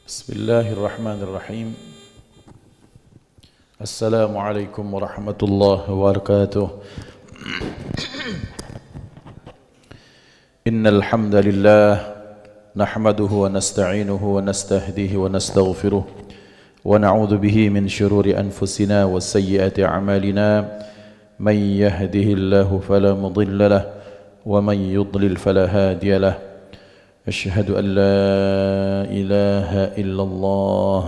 Bismillahirrahmanirrahim. Assalamualaikum warahmatullahi wabarakatuh. Innal hamdalillah nahmaduhu wa nasta'inuhu wa nastahdihi wa nastaghfiruh wa na'udzu bihi min shururi anfusina wa sayyiati a'malina. Man yahdihillahu fala mudilla lahu wa man yudlil fala hadiya lahu. أشهد أن لا إله إلا الله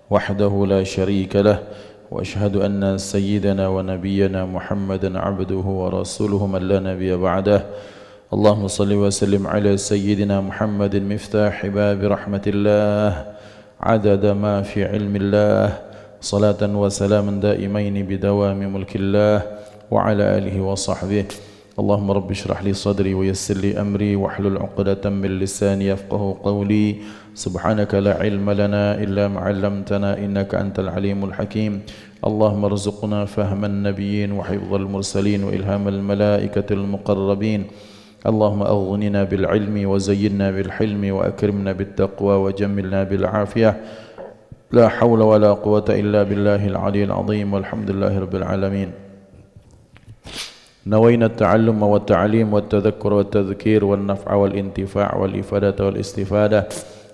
وحده لا شريك له وأشهد أن سيدنا ونبينا محمدا عبده ورسوله من لا نبي بعده. اللهم صل وسلم على سيدنا محمد مفتاح باب رحمة الله عدد ما في علم الله صلاة وسلاما دائمين بدوام ملك الله وعلى آله وصحبه. اللهم رب اشرح لي صدري ويسر لي أمري واحلل عقدة من لساني يفقه قولي. سبحانك لا علم لنا إلا ما علمتنا إنك أنت العليم الحكيم. اللهم ارزقنا فهم النبيين وحفظ المرسلين وإلهام الملائكة المقربين. اللهم أغننا بالعلم وزينا بالحلم وأكرمنا بالتقوى وجملنا بالعافية. لا حول ولا قوة إلا بالله العلي العظيم والحمد لله رب العالمين. نوينا التعلم والتعليم والتذكر والتذكير والنفع والانتفاع والإفادة والاستفادة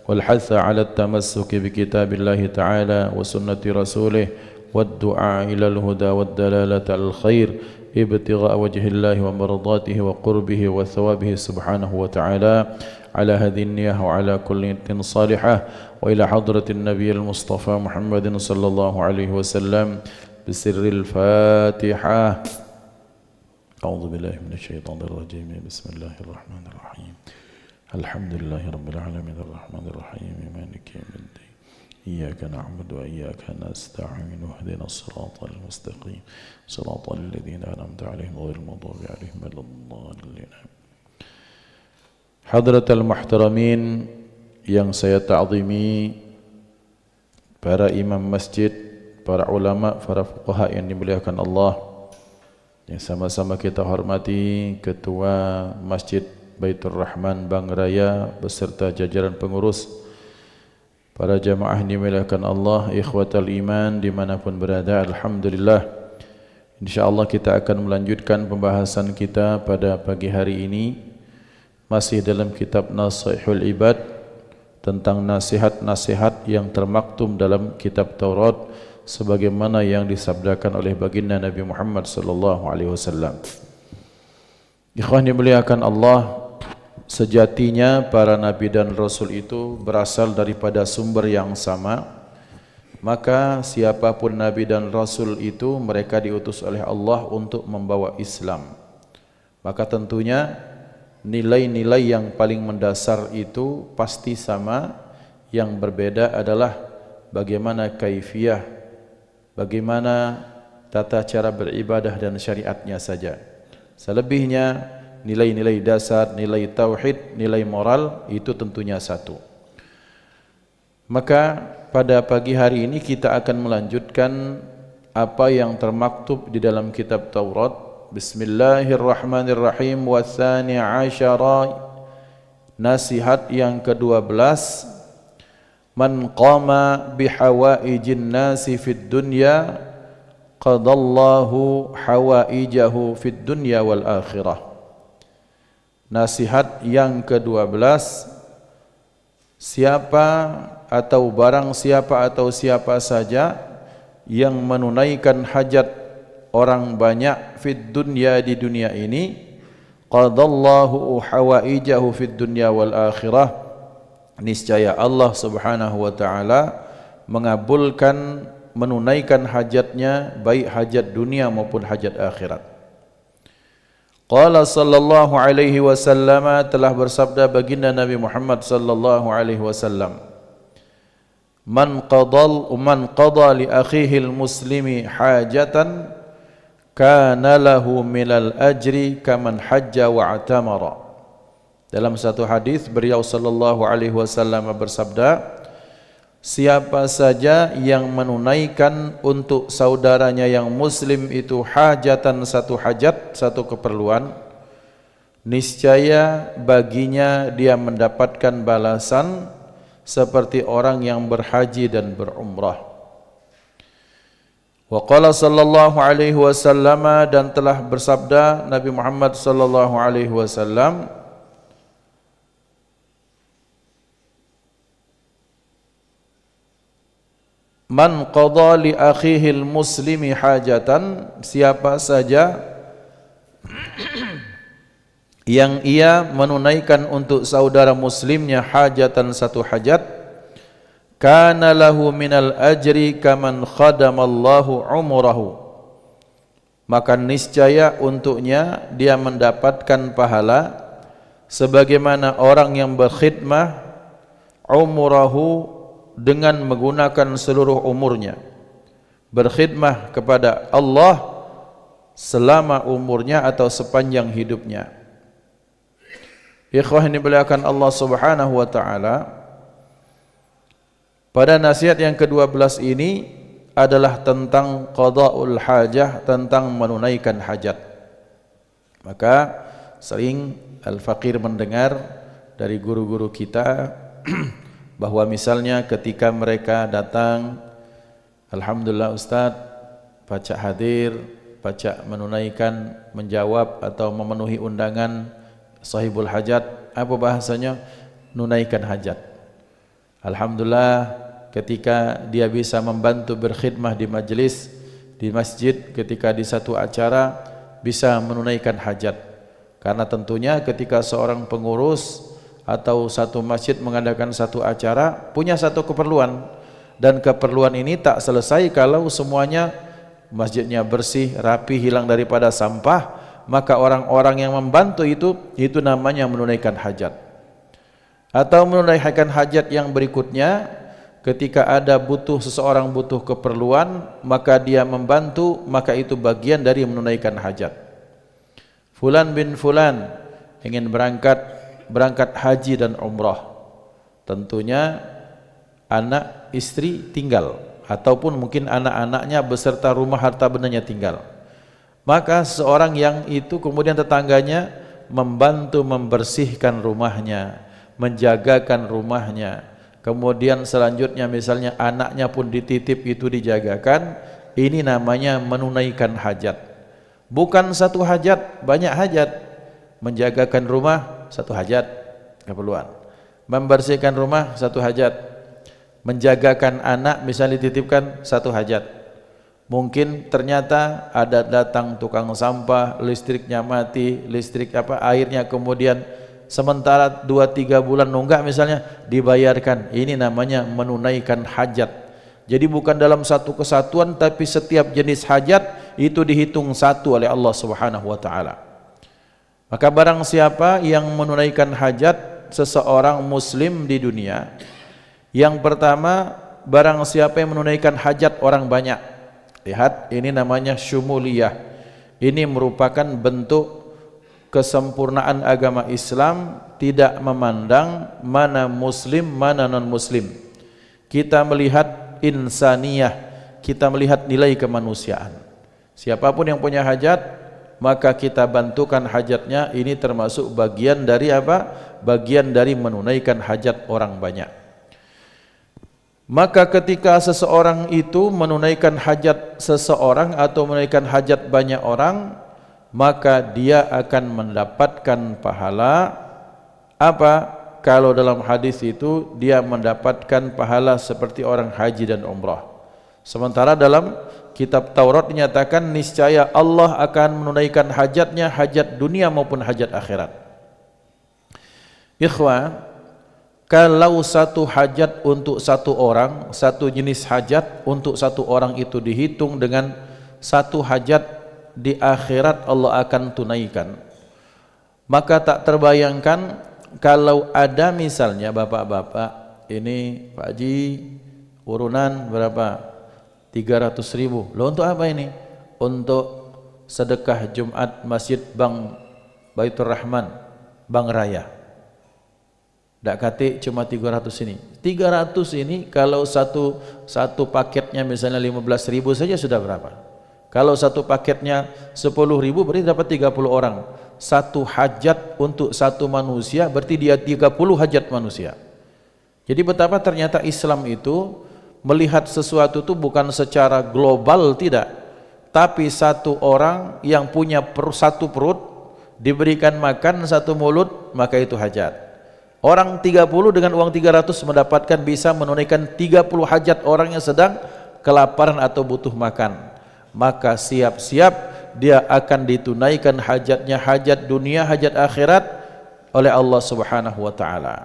والحث على التمسك بكتاب الله تعالى وسنة رسوله والدعاء إلى الهدى والدلالة على الخير ابتغاء وجه الله ومرضاته وقربه وثوابه سبحانه وتعالى. على هذه النية وعلى كل نية صالحة وإلى حضرة النبي المصطفى محمد صلى الله عليه وسلم بسر الفاتحة. أعوذ بالله من الشيطان الرجيم. بسم الله الرحمن الرحيم. الحمد لله رب العالمين الرحمن الرحيم مالك يوم الدين. إياك نعبد وإياك نستعين اهدنا الصراط المستقيم صراط الذين أنعمت عليهم غير المغضوب عليهم ولا الضالين. Hadratal muhtaramin yang saya ta'zimi, para imam masjid, para ulama, para fuqaha yang dimuliakan Allah, yang sama-sama kita hormati Ketua Masjid Baitur Rahman Bang Raya beserta jajaran pengurus, para jamaah dimuliakan Allah, ikhwatal iman dimanapun berada. Alhamdulillah, insyaAllah kita akan melanjutkan pembahasan kita pada pagi hari ini, masih dalam kitab Nasaihul Ibad, tentang nasihat-nasihat yang termaktum dalam kitab Taurat sebagaimana yang disabdakan oleh baginda Nabi Muhammad sallallahu alaihi wasallam. Ikhwan dimuliakan Allah, sejatinya para nabi dan rasul itu berasal daripada sumber yang sama. Maka siapapun nabi dan rasul itu mereka diutus oleh Allah untuk membawa Islam. Maka tentunya nilai-nilai yang paling mendasar itu pasti sama. Yang berbeda adalah bagaimana kaifiyah, bagaimana tata cara beribadah dan syariatnya saja. Selebihnya nilai-nilai dasar, nilai tauhid, nilai moral itu tentunya satu. Maka pada pagi hari ini kita akan melanjutkan apa yang termaktub di dalam kitab Taurat. Bismillahirrahmanirrahim. Watsani asyara, nasihat yang ke-12. Man qama bihawaijin nasi fid dunya qadallahu hawaijahu fid dunya wal akhirah. Nasihat yang ke-12, siapa atau barang siapa atau siapa saja yang menunaikan hajat orang banyak fid dunya, di dunia ini, qadallahu hawaijahu fid dunya wal akhirah, niscaya Allah Subhanahu wa taala mengabulkan, menunaikan hajatnya, baik hajat dunia maupun hajat akhirat. Qala sallallahu alaihi wasallam, telah bersabda baginda Nabi Muhammad sallallahu alaihi wasallam, man qada li akhihi al-muslimi hajatan kana lahu minal ajri kaman hajja wa atamara. Dalam satu hadis beliau sallallahu alaihi wasallam bersabda, siapa saja yang menunaikan untuk saudaranya yang muslim itu hajatan, satu hajat, satu keperluan, niscaya baginya dia mendapatkan balasan seperti orang yang berhaji dan berumrah. Wa qala sallallahu alaihi wasallam, dan telah bersabda Nabi Muhammad sallallahu alaihi wasallam, man qada li akhihi al-muslimi hajatan, siapa saja yang ia menunaikan untuk saudara muslimnya hajatan, satu hajat, kana lahu minal ajri kaman khadamallahu umrahu, maka niscaya untuknya dia mendapatkan pahala sebagaimana orang yang berkhidmah umrahu, dengan menggunakan seluruh umurnya, berkhidmah kepada Allah selama umurnya atau sepanjang hidupnya. Ikhwah ini dimuliakan Allah Subhanahu wa taala, pada nasihat yang ke-12 ini adalah tentang qada'ul hajah, tentang menunaikan hajat. Maka sering al-faqir mendengar dari guru-guru kita bahwa misalnya ketika mereka datang, alhamdulillah Ustaz, baca hadir, baca menunaikan, menjawab atau memenuhi undangan sahibul hajat, apa bahasanya? Menunaikan hajat. Alhamdulillah ketika dia bisa membantu berkhidmah di majlis, di masjid, ketika di satu acara bisa menunaikan hajat. Karena tentunya ketika seorang pengurus atau satu masjid mengadakan satu acara, punya satu keperluan, dan keperluan ini tak selesai kalau semuanya masjidnya bersih, rapi, hilang daripada sampah, maka orang-orang yang membantu itu namanya menunaikan hajat. Atau menunaikan hajat yang berikutnya, ketika ada seseorang butuh keperluan, maka dia membantu, maka itu bagian dari menunaikan hajat. Fulan bin Fulan ingin berangkat haji dan umrah, tentunya anak istri tinggal, ataupun mungkin anak-anaknya beserta rumah harta bendanya tinggal. Maka seorang yang itu kemudian tetangganya membantu membersihkan rumahnya, menjagakan rumahnya, kemudian selanjutnya misalnya anaknya pun dititip, itu dijagakan, ini namanya menunaikan hajat. Bukan satu hajat, banyak hajat. Menjagakan rumah satu hajat, keperluan. Membersihkan rumah satu hajat. Menjagakan anak misalnya dititipkan satu hajat. Mungkin ternyata ada datang tukang sampah, listriknya mati, airnya kemudian sementara 2-3 bulan nunggak misalnya, dibayarkan. Ini namanya menunaikan hajat. Jadi bukan dalam satu kesatuan, tapi setiap jenis hajat itu dihitung satu oleh Allah Subhanahu wa taala. Maka barang siapa yang menunaikan hajat seseorang muslim di dunia, yang pertama, barang siapa yang menunaikan hajat orang banyak, lihat, ini namanya syumuliyah. Ini merupakan bentuk kesempurnaan agama Islam, tidak memandang mana muslim mana non muslim. Kita melihat insaniyah, kita melihat nilai kemanusiaan. Siapapun yang punya hajat, maka kita bantukan hajatnya. Ini termasuk bagian dari apa? Bagian dari menunaikan hajat orang banyak. Maka ketika seseorang itu menunaikan hajat seseorang atau menunaikan hajat banyak orang, maka dia akan mendapatkan pahala apa? Kalau dalam hadis itu dia mendapatkan pahala seperti orang haji dan umrah. Sementara dalam kitab Taurat dinyatakan niscaya Allah akan menunaikan hajatnya, hajat dunia maupun hajat akhirat. Ikhwan, kalau satu hajat untuk satu orang, satu jenis hajat untuk satu orang itu dihitung dengan satu hajat di akhirat Allah akan tunaikan, maka tak terbayangkan kalau ada misalnya bapak-bapak ini, Pak Haji urunan berapa? 300.000. Loh, untuk apa ini? Untuk sedekah Jumat Masjid Bang Baitur Rahman, Bang Raya. Tak kata cuma 300 ini. 300 ini kalau satu paketnya misalnya 15.000 saja sudah berapa? Kalau satu paketnya 10.000 berarti dapat 30 orang. Satu hajat untuk satu manusia berarti dia 30 hajat manusia. Jadi betapa ternyata Islam itu melihat sesuatu itu bukan secara global, tidak. Tapi satu orang yang punya satu perut diberikan makan satu mulut, maka itu hajat. Orang 30 dengan uang 300 mendapatkan bisa menunaikan 30 hajat orang yang sedang kelaparan atau butuh makan. Maka siap-siap dia akan ditunaikan hajatnya, hajat dunia, hajat akhirat oleh Allah Subhanahu wa taala.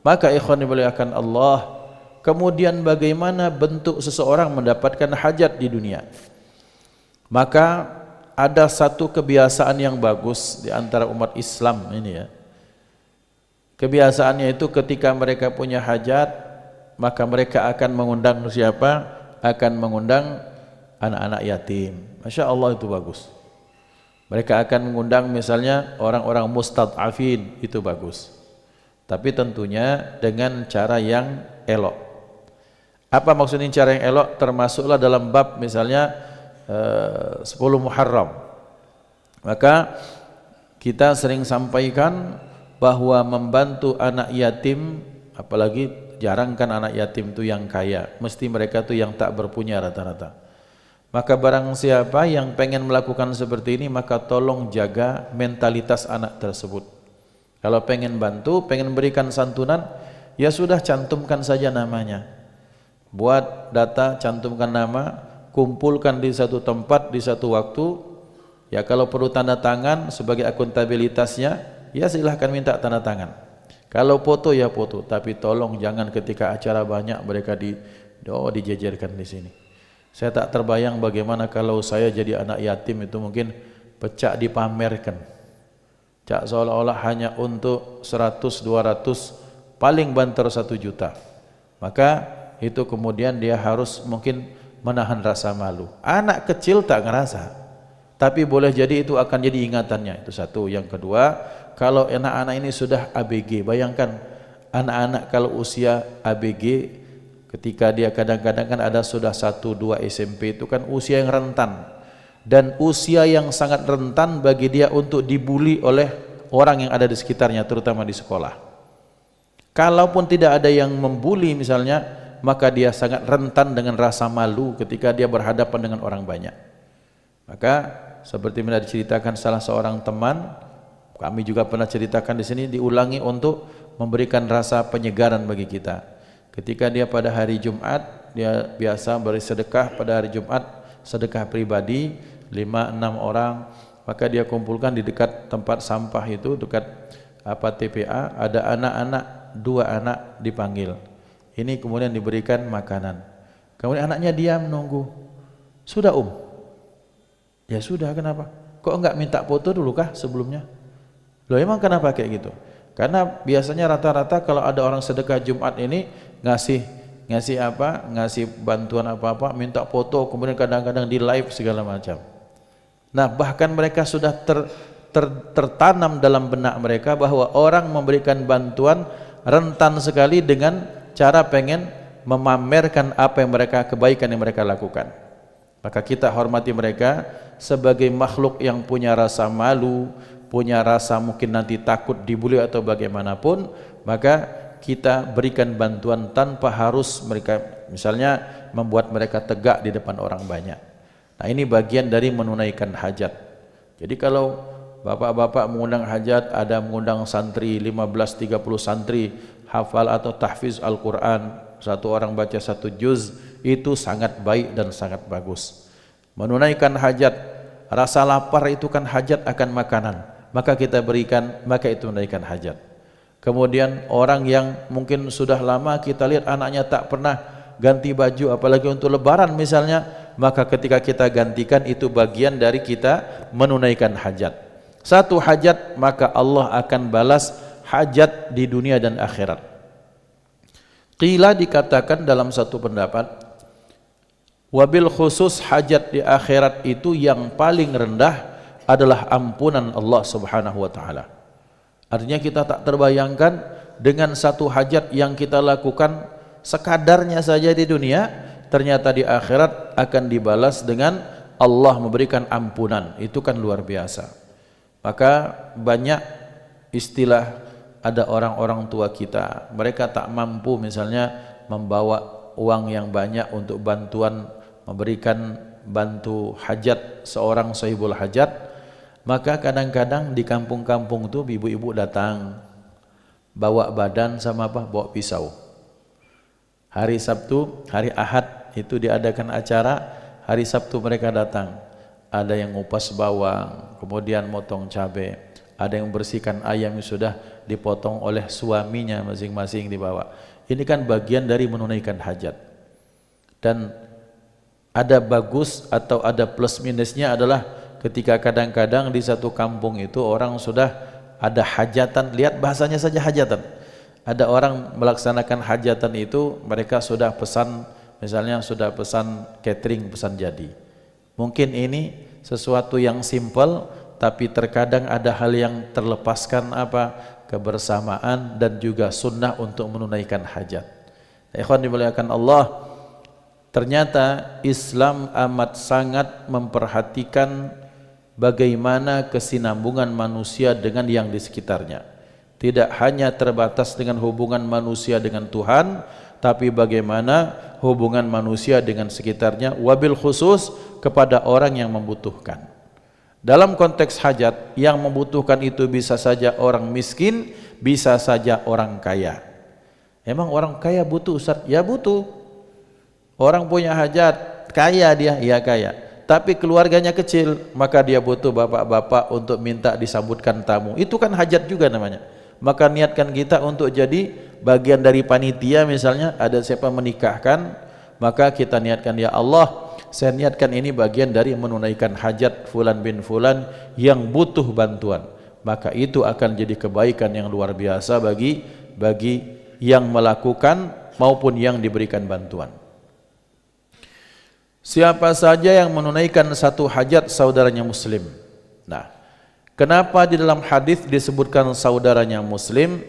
Maka ikhwan dimuliakan Allah, kemudian bagaimana bentuk seseorang mendapatkan hajat di dunia? Maka ada satu kebiasaan yang bagus di antara umat Islam ini ya. Kebiasaannya itu ketika mereka punya hajat, maka mereka akan mengundang siapa? Akan mengundang anak-anak yatim. Masya Allah, itu bagus. Mereka akan mengundang misalnya orang-orang mustad'afin, itu bagus. Tapi tentunya dengan cara yang elok. Apa maksudnya cara yang elok? Termasuklah dalam bab misalnya 10 Muharram. Maka kita sering sampaikan bahwa membantu anak yatim, apalagi jarang kan anak yatim itu yang kaya, mesti mereka itu yang tak berpunya rata-rata. Maka barang siapa yang pengen melakukan seperti ini, maka tolong jaga mentalitas anak tersebut. Kalau pengen bantu, pengen berikan santunan, ya sudah cantumkan saja namanya. Buat data, cantumkan nama, kumpulkan di satu tempat, di satu waktu. Ya kalau perlu tanda tangan sebagai akuntabilitasnya, ya silahkan minta tanda tangan. Kalau foto ya foto, tapi tolong jangan ketika acara banyak mereka dijejerkan di sini. Saya tak terbayang bagaimana kalau saya jadi anak yatim itu mungkin pecah dipamerkan. Cak seolah-olah hanya untuk 100, 200, paling banter 1 juta. Maka itu kemudian dia harus mungkin menahan rasa malu. Anak kecil tak ngerasa, tapi boleh jadi itu akan jadi ingatannya. Itu satu. Yang kedua, kalau anak-anak ini sudah ABG, bayangkan anak-anak kalau usia ABG, ketika dia kadang-kadang kan ada sudah 1, 2 SMP, itu kan usia yang rentan, dan usia yang sangat rentan bagi dia untuk dibuli oleh orang yang ada di sekitarnya, terutama di sekolah. Kalaupun tidak ada yang membuli misalnya, maka dia sangat rentan dengan rasa malu ketika dia berhadapan dengan orang banyak. Maka seperti yang diceritakan salah seorang teman, kami juga pernah ceritakan di sini, diulangi untuk memberikan rasa penyegaran bagi kita. Ketika dia pada hari Jumat, dia biasa beri sedekah pada hari Jumat, sedekah pribadi 5-6 orang, maka dia kumpulkan di dekat tempat sampah itu, dekat TPA, ada anak-anak, 2 anak dipanggil. Ini kemudian diberikan makanan. Kemudian anaknya diam menunggu. Sudah Ya sudah, kenapa? Kok enggak minta foto dulu kah sebelumnya? Loh, emang kenapa kayak gitu? Karena biasanya rata-rata kalau ada orang sedekah Jumat ini ngasih bantuan apa-apa, minta foto, kemudian kadang-kadang di live segala macam. Nah, bahkan mereka sudah tertanam dalam benak mereka bahwa orang memberikan bantuan rentan sekali dengan cara pengen memamerkan apa yang kebaikan yang mereka lakukan. Maka kita hormati mereka sebagai makhluk yang punya rasa malu, punya rasa mungkin nanti takut dibuli atau bagaimanapun, maka kita berikan bantuan tanpa harus mereka misalnya membuat mereka tegak di depan orang banyak. Nah, ini bagian dari menunaikan hajat. Jadi kalau bapak-bapak mengundang hajat, ada mengundang santri 15-30 santri hafal atau tahfiz Al-Quran, satu orang baca 1 juz, itu sangat baik dan sangat bagus. Menunaikan hajat, rasa lapar itu kan hajat akan makanan, maka kita berikan, maka itu menunaikan hajat. Kemudian orang yang mungkin sudah lama kita lihat anaknya tak pernah ganti baju, apalagi untuk lebaran misalnya, maka ketika kita gantikan, itu bagian dari kita menunaikan hajat. Satu hajat, maka Allah akan balas hajat di dunia dan akhirat. Qila, dikatakan dalam satu pendapat, wabil khusus hajat di akhirat itu yang paling rendah adalah ampunan Allah Subhanahu wa taala. Artinya kita tak terbayangkan dengan satu hajat yang kita lakukan sekadarnya saja di dunia, ternyata di akhirat akan dibalas dengan Allah memberikan ampunan. Itu kan luar biasa. Maka banyak istilah, ada orang-orang tua kita, mereka tak mampu misalnya membawa uang yang banyak untuk bantuan, memberikan bantu hajat seorang sahibul hajat. Maka kadang-kadang di kampung-kampung itu ibu-ibu datang bawa badan sama apa? Bawa pisau. Hari Sabtu, hari Ahad itu diadakan acara, hari Sabtu mereka datang. Ada yang ngupas bawang, kemudian motong cabai, ada yang bersihkan ayam yang sudah dipotong oleh suaminya masing-masing dibawa. Ini kan bagian dari menunaikan hajat. Dan ada bagus atau ada plus minusnya adalah ketika kadang-kadang di satu kampung itu orang sudah ada hajatan, lihat bahasanya saja hajatan. Ada orang melaksanakan hajatan itu, mereka sudah pesan, misalnya sudah pesan catering, pesan jadi. Mungkin ini sesuatu yang simple, tapi terkadang ada hal yang terlepaskan apa? Kebersamaan dan juga sunnah untuk menunaikan hajat. Ikhwan dimuliakan Allah, ternyata Islam amat sangat memperhatikan bagaimana kesinambungan manusia dengan yang di sekitarnya. Tidak hanya terbatas dengan hubungan manusia dengan Tuhan, tapi bagaimana hubungan manusia dengan sekitarnya, wabil khusus kepada orang yang membutuhkan. Dalam konteks hajat, yang membutuhkan itu bisa saja orang miskin, bisa saja orang kaya. Emang orang kaya butuh, Ustaz? Ya butuh. Orang punya hajat, kaya dia, ya kaya. Tapi keluarganya kecil, maka dia butuh bapak-bapak untuk minta disambutkan tamu. Itu kan hajat juga namanya. Maka niatkan kita untuk jadi bagian dari panitia, misalnya ada siapa menikahkan, maka kita niatkan, ya Allah, saya niatkan ini bagian dari menunaikan hajat fulan bin fulan yang butuh bantuan. Maka itu akan jadi kebaikan yang luar biasa bagi yang melakukan maupun yang diberikan bantuan. Siapa saja yang menunaikan satu hajat saudaranya muslim. Nah, kenapa di dalam hadis disebutkan saudaranya muslim?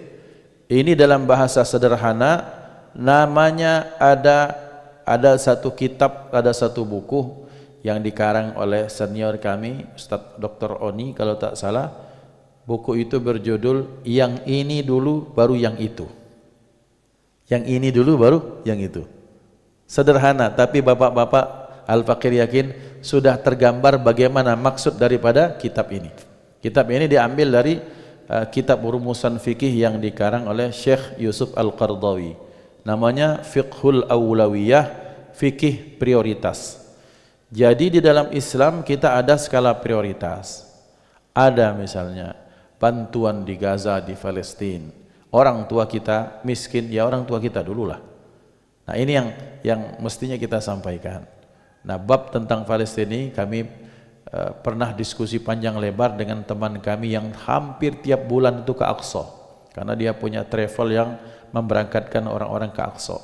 Ini dalam bahasa sederhana, namanya ada satu kitab, ada satu buku yang dikarang oleh senior kami, Ustaz Dr. Oni kalau tak salah. Buku itu berjudul Yang Ini Dulu Baru Yang Itu. Yang ini dulu baru yang itu. Sederhana, tapi bapak-bapak Al-Fakir yakin sudah tergambar bagaimana maksud daripada kitab ini. Kitab ini diambil dari kitab rumusan fikih yang dikarang oleh Syekh Yusuf Al-Qardawi. Namanya Fiqhul Awlawiyah, fikih prioritas. Jadi di dalam Islam kita ada skala prioritas. Ada misalnya bantuan di Gaza, di Palestina. Orang tua kita miskin, ya orang tua kita dululah. Nah ini yang mestinya kita sampaikan. Nah, bab tentang Palestina ini kami pernah diskusi panjang lebar dengan teman kami yang hampir tiap bulan itu ke Aqsa, karena dia punya travel yang memberangkatkan orang-orang ke Aqsa.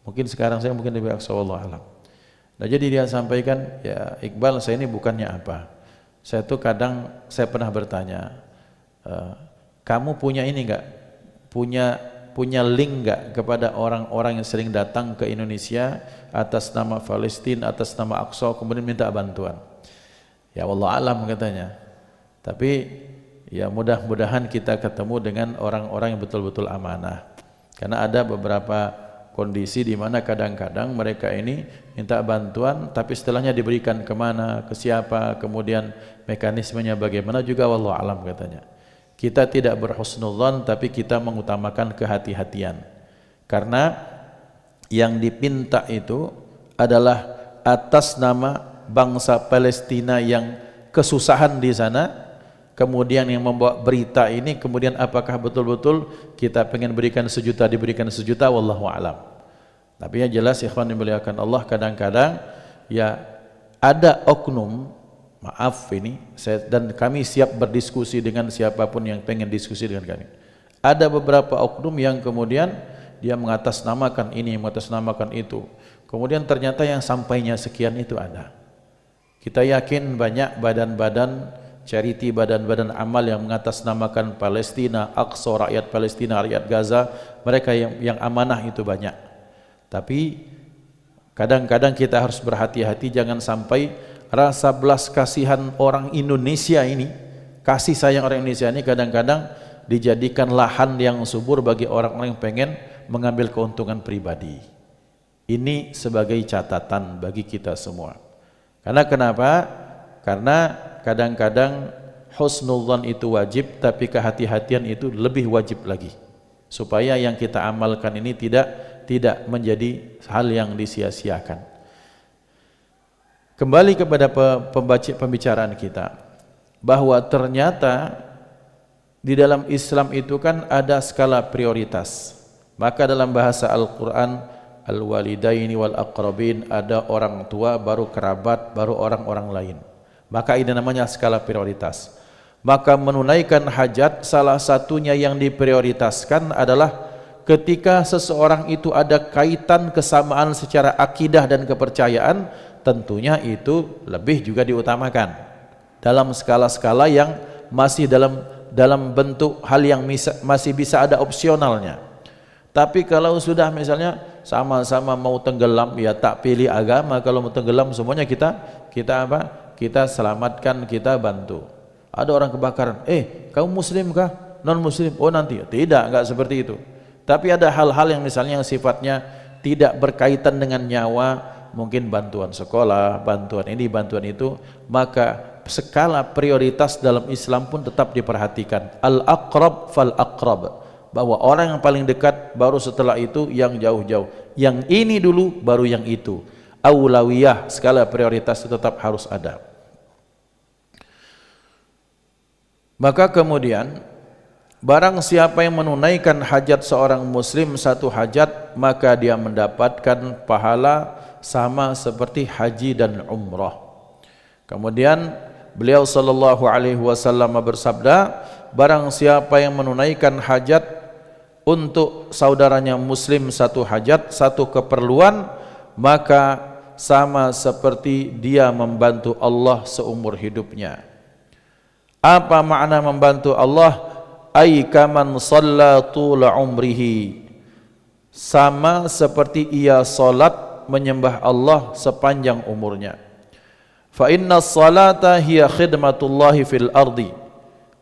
Mungkin sekarang saya mungkin lebih Aqsa, wallahu alam. Nah, jadi dia sampaikan, ya Iqbal, saya ini bukannya apa. Saya tuh kadang saya pernah bertanya, kamu punya ini enggak? Punya link enggak kepada orang-orang yang sering datang ke Indonesia atas nama Palestina, atas nama Aqsa, kemudian minta bantuan? Ya wallahu alam katanya. Tapi ya mudah-mudahan kita ketemu dengan orang-orang yang betul-betul amanah. Karena ada beberapa kondisi di mana kadang-kadang mereka ini minta bantuan tapi setelahnya diberikan kemana, ke siapa, kemudian mekanismenya bagaimana juga wallahu alam katanya. Kita tidak berhusnudzan tapi kita mengutamakan kehati-hatian. Karena yang dipinta itu adalah atas nama bangsa Palestina yang kesusahan di sana. Kemudian yang membawa berita ini, kemudian apakah betul-betul kita pengen berikan sejuta, diberikan sejuta, wallahu alam. Tapi yang jelas ikhwan dimuliakan Allah, kadang-kadang ya ada oknum, maaf ini, dan kami siap berdiskusi dengan siapapun yang pengen diskusi dengan kami. Ada beberapa oknum yang kemudian dia mengatasnamakan ini, mengatasnamakan itu. Kemudian ternyata yang sampainya sekian itu ada. Kita yakin banyak badan-badan charity, badan-badan amal yang mengatasnamakan Palestina, Aqsa, rakyat Palestina, rakyat Gaza, mereka yang amanah itu banyak. Tapi kadang-kadang kita harus berhati-hati jangan sampai rasa belas kasihan orang Indonesia ini, kasih sayang orang Indonesia ini kadang-kadang dijadikan lahan yang subur bagi orang-orang yang pengen mengambil keuntungan pribadi. Ini sebagai catatan bagi kita semua. Karena kenapa? Karena kadang-kadang husnudzan itu wajib, tapi kehati-hatian itu lebih wajib lagi, supaya yang kita amalkan ini tidak menjadi hal yang disia-siakan. Kembali kepada pembicaraan kita, bahwa ternyata di dalam Islam itu kan ada skala prioritas. Maka dalam bahasa Al-Quran, al-walidaini wal aqrabin, ada orang tua, baru kerabat, baru orang-orang lain. Maka ini namanya skala prioritas. Maka menunaikan hajat salah satunya yang diprioritaskan adalah ketika seseorang itu ada kaitan kesamaan secara akidah dan kepercayaan, tentunya itu lebih juga diutamakan dalam skala-skala yang masih dalam bentuk hal yang masih bisa ada opsionalnya. Tapi kalau sudah misalnya sama-sama mau tenggelam, ya tak pilih agama, kalau mau tenggelam semuanya kita apa? Kita selamatkan, kita bantu. Ada orang kebakaran, kamu muslim kah? Non muslim? Oh nanti. Tidak, enggak seperti itu. Tapi ada hal-hal yang misalnya yang sifatnya tidak berkaitan dengan nyawa, mungkin bantuan sekolah, bantuan ini, bantuan itu, maka skala prioritas dalam Islam pun tetap diperhatikan. Al-aqrab fal-aqrab, bahwa orang yang paling dekat, baru setelah itu yang jauh-jauh. Yang ini dulu, baru yang itu. Aulawiyah, skala prioritas itu tetap harus ada. Maka kemudian barang siapa yang menunaikan hajat seorang muslim satu hajat, maka dia mendapatkan pahala sama seperti haji dan umrah. Kemudian beliau sallallahu alaihi wasallam bersabda, barang siapa yang menunaikan hajat untuk saudaranya muslim satu hajat, satu keperluan, maka sama seperti dia membantu Allah seumur hidupnya. Apa makna membantu Allah? Ay kaman shalla tula umrihi, sama seperti ia salat menyembah Allah sepanjang umurnya. Fa inna salata hiya khidmatullahi fil ardi,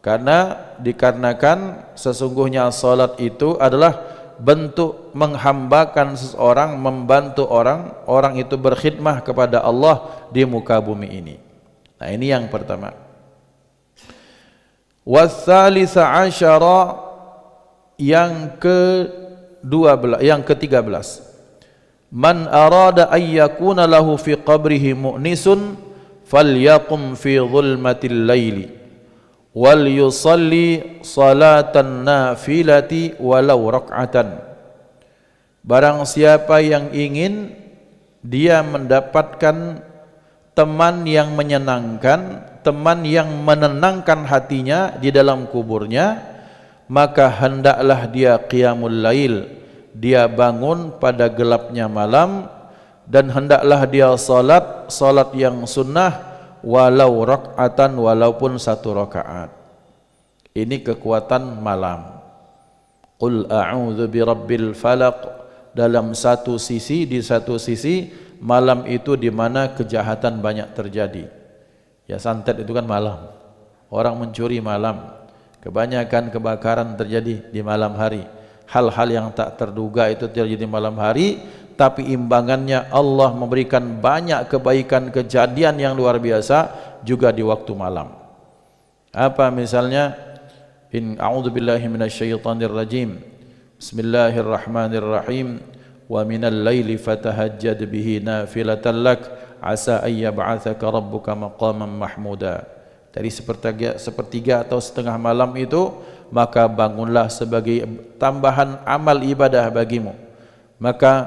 karena dikarenakan sesungguhnya salat itu adalah bentuk menghambakan seseorang, membantu orang itu berkhidmah kepada Allah di muka bumi ini. Nah ini yang pertama. Wasalisa asyara, yang ke-13, man arada ayyakuna lahu fi qabrihi mu'nisun falyaqum fi dhulmatil laili wal yusalli salatan nafilati walau rak'atan. Barang siapa yang ingin dia mendapatkan teman yang menyenangkan, teman yang menenangkan hatinya di dalam kuburnya, maka hendaklah dia qiyamul lail, dia bangun pada gelapnya malam, dan hendaklah dia salat yang sunnah walau rak'atan, walaupun satu rakaat. Ini kekuatan malam. Qul a'udzu birabbil falaq, dalam satu sisi, di satu sisi malam itu di mana kejahatan banyak terjadi. Ya santet itu kan malam, orang mencuri malam, kebanyakan kebakaran terjadi di malam hari. hal-hal yang tak terduga itu terjadi malam hari, tapi imbangannya Allah memberikan banyak kebaikan, kejadian yang luar biasa juga di waktu malam. Apa misalnya? In a'udzubillahi minasyaitonir rajim. Bismillahirrahmanirrahim. Wa minal laili fatahajjad bihi nafilatan lak asa ay yab'atsaka rabbuka maqaman mahmuda. Dari sepertiga atau setengah malam itu, maka bangunlah sebagai tambahan amal ibadah bagimu, maka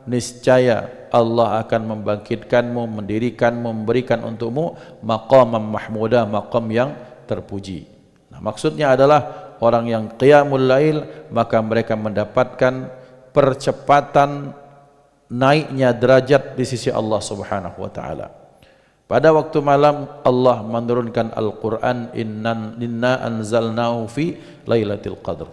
niscaya Allah akan membangkitkanmu, mendirikanmu, memberikan untukmu maqaman mahmuda, maqam yang terpuji. Nah, maksudnya adalah orang yang qiyamul lail, maka mereka mendapatkan percepatan naiknya derajat di sisi Allah Subhanahu wa taala. Pada waktu malam Allah menurunkan Al-Qur'an, inna anzalnahu fi lailatul qadr.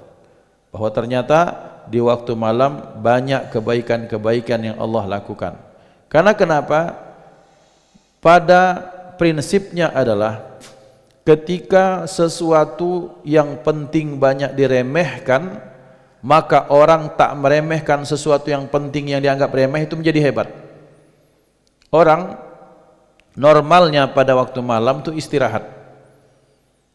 Bahwa ternyata di waktu malam banyak kebaikan-kebaikan yang Allah lakukan. Karena kenapa? Pada prinsipnya adalah ketika sesuatu yang penting banyak diremehkan, maka orang tak meremehkan sesuatu yang penting yang dianggap remeh itu menjadi hebat. Orang normalnya pada waktu malam itu istirahat,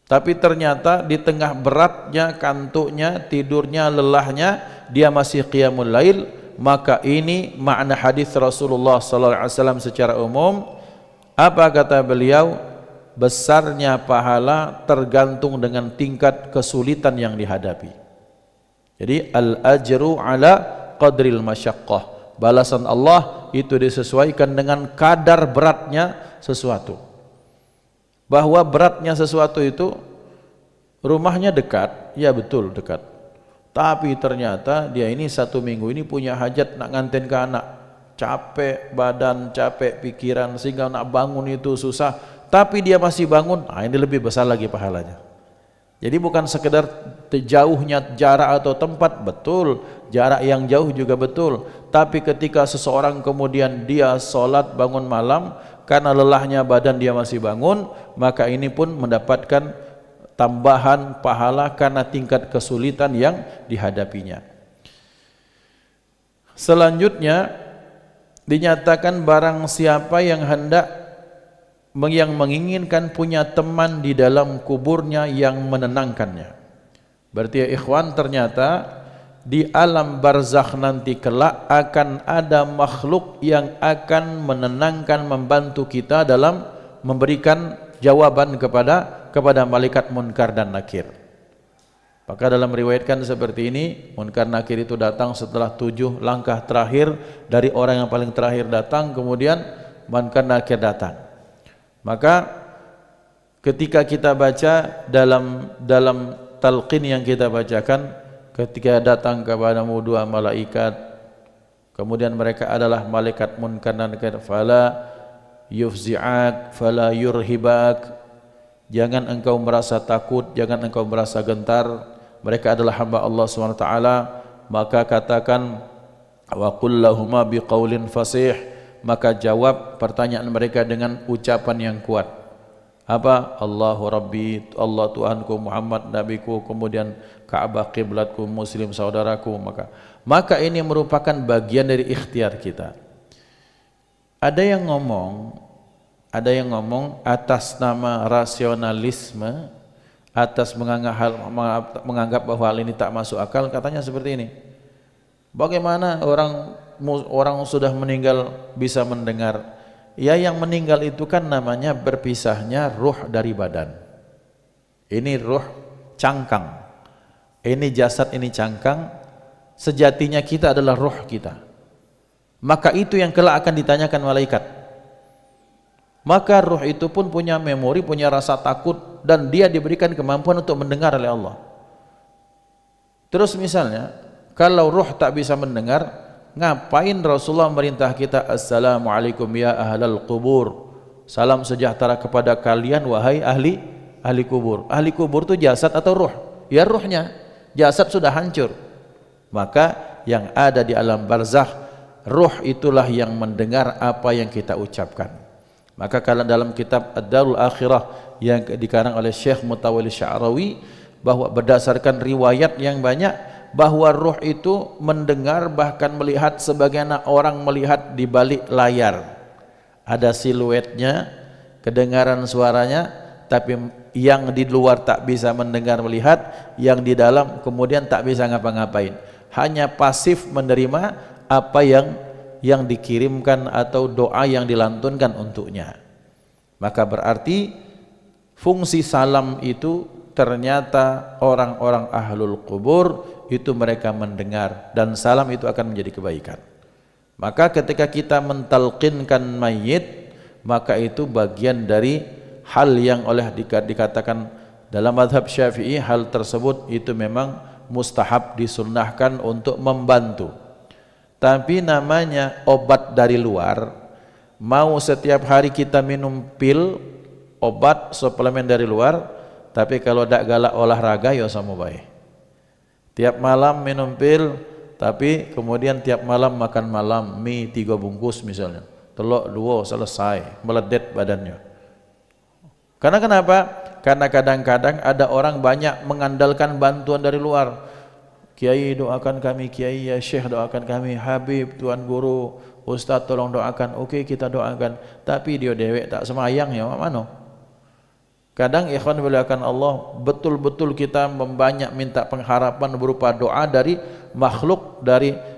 tapi ternyata di tengah beratnya, kantuknya, tidurnya, lelahnya, dia masih qiyamul lail. Maka ini makna hadis Rasulullah sallallahu alaihi wasallam secara umum. Apa kata beliau? Besarnya pahala tergantung dengan tingkat kesulitan yang dihadapi. Jadi al-ajru ala qadril masyaqqah. Balasan Allah itu disesuaikan dengan kadar beratnya sesuatu. Bahwa beratnya sesuatu itu, rumahnya dekat, ya betul dekat. Tapi ternyata dia ini 1 minggu ini punya hajat nak nganten ke anak. Capek badan, capek pikiran, sehingga nak bangun itu susah. Tapi dia masih bangun, nah ini lebih besar lagi pahalanya. Jadi bukan sekedar jauhnya jarak atau tempat, betul, jarak yang jauh juga betul. Tapi ketika seseorang kemudian dia sholat bangun malam, karena lelahnya badan dia masih bangun, maka ini pun mendapatkan tambahan pahala karena tingkat kesulitan yang dihadapinya. Selanjutnya dinyatakan barang siapa yang menginginkan punya teman di dalam kuburnya yang menenangkannya. Berarti ya ikhwan, ternyata di alam barzakh nanti kelak akan ada makhluk yang akan menenangkan, membantu kita dalam memberikan jawaban kepada malaikat munkar dan nakir. Maka dalam riwayatkan seperti ini, munkar nakir itu datang setelah 7 langkah terakhir dari orang yang paling terakhir datang, kemudian munkar nakir datang. Maka ketika kita baca dalam talqin yang kita bacakan, ketika datang kepadamu 2 malaikat, kemudian mereka adalah malaikat munkar dan nakir, fala yufzi'ak fala yurhibak, jangan engkau merasa takut, jangan engkau merasa gentar, mereka adalah hamba Allah SWT. Maka katakan wa qul lahuma biqaulin fasih, maka jawab pertanyaan mereka dengan ucapan yang kuat. Apa? Allahu Rabbi, Allah Tuhanku, Muhammad Nabiku, kemudian Ka'bah kiblatku, Muslim saudaraku. Maka ini merupakan bagian dari ikhtiar kita. Ada yang ngomong atas nama rasionalisme, atas menganggap bahwa hal ini tak masuk akal, katanya seperti ini. Bagaimana orang sudah meninggal bisa mendengar? Ya, yang meninggal itu kan namanya berpisahnya ruh dari badan. Ini ruh cangkang, ini jasad, ini cangkang. Sejatinya kita adalah ruh kita. Maka itu yang kelak akan ditanyakan malaikat. Maka ruh itu pun punya memori, punya rasa takut, dan dia diberikan kemampuan untuk mendengar oleh Allah. Terus misalnya kalau ruh tak bisa mendengar, ngapain Rasulullah merintah kita, assalamualaikum ya ahlal kubur, salam sejahtera kepada kalian wahai ahli kubur. Ahli kubur itu jasad atau ruh? Ya ruhnya, jasad sudah hancur. Maka yang ada di alam barzakh, ruh itulah yang mendengar apa yang kita ucapkan. Maka kalau dalam kitab Ad-Darul Akhirah yang dikarang oleh Syekh Mutawalli Sya'rawi, bahwa berdasarkan riwayat yang banyak, bahwa ruh itu mendengar bahkan melihat sebagaimana orang melihat di balik layar. Ada siluetnya, kedengaran suaranya, tapi yang di luar tak bisa mendengar melihat, yang di dalam kemudian tak bisa ngapa-ngapain, hanya pasif menerima apa yang dikirimkan atau doa yang dilantunkan untuknya. Maka berarti fungsi salam itu ternyata orang-orang ahlul kubur itu mereka mendengar, dan salam itu akan menjadi kebaikan. Maka ketika kita mentalqinkan mayit, maka itu bagian dari hal yang oleh dikatakan dalam mazhab Syafi'i, hal tersebut itu memang mustahab, disunnahkan untuk membantu. Tapi namanya obat dari luar, mau setiap hari kita minum pil, obat, suplemen dari luar, tapi kalau tak galak olahraga ya sama baik. Tiap malam minum pil, tapi kemudian tiap malam makan malam mie 3 bungkus misalnya, telur 2 selesai, meledet badannya. Karena kenapa? Karena kadang-kadang ada orang banyak mengandalkan bantuan dari luar. Kiai doakan kami, Kiai ya Syekh doakan kami, Habib, Tuan Guru, Ustaz tolong doakan. Oke, kita doakan, tapi dia dewek tak semayang ya mana? Kadang ikhwan dimuliakan Allah, betul-betul kita membanyak minta pengharapan berupa doa dari makhluk,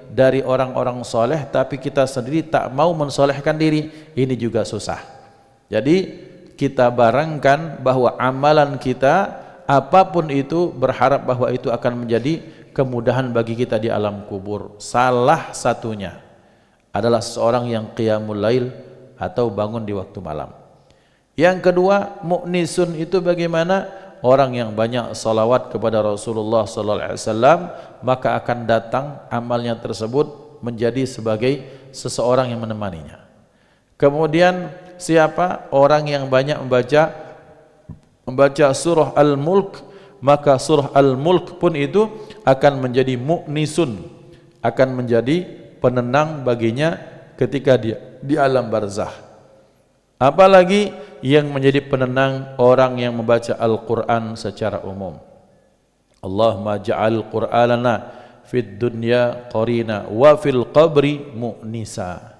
dari orang-orang soleh, tapi kita sendiri tak mau mensolehkan diri. Ini juga susah. Jadi kita barangkan bahwa amalan kita apapun itu, berharap bahwa itu akan menjadi kemudahan bagi kita di alam kubur. Salah satunya adalah seorang yang qiyamul lail atau bangun di waktu malam. Yang kedua, mu'nisun itu bagaimana? Orang yang banyak salawat kepada Rasulullah sallallahu alaihi wasallam, maka akan datang amalnya tersebut menjadi sebagai seseorang yang menemaninya. Kemudian siapa? Orang yang banyak membaca surah Al-Mulk, maka surah Al-Mulk pun itu akan menjadi mu'nisun, akan menjadi penenang baginya ketika dia di alam barzah. Apalagi yang menjadi penenang orang yang membaca Al-Quran secara umum. Allahumma ja'al Qur'anana fid dunya qarina wa fil qabri mu'nisa.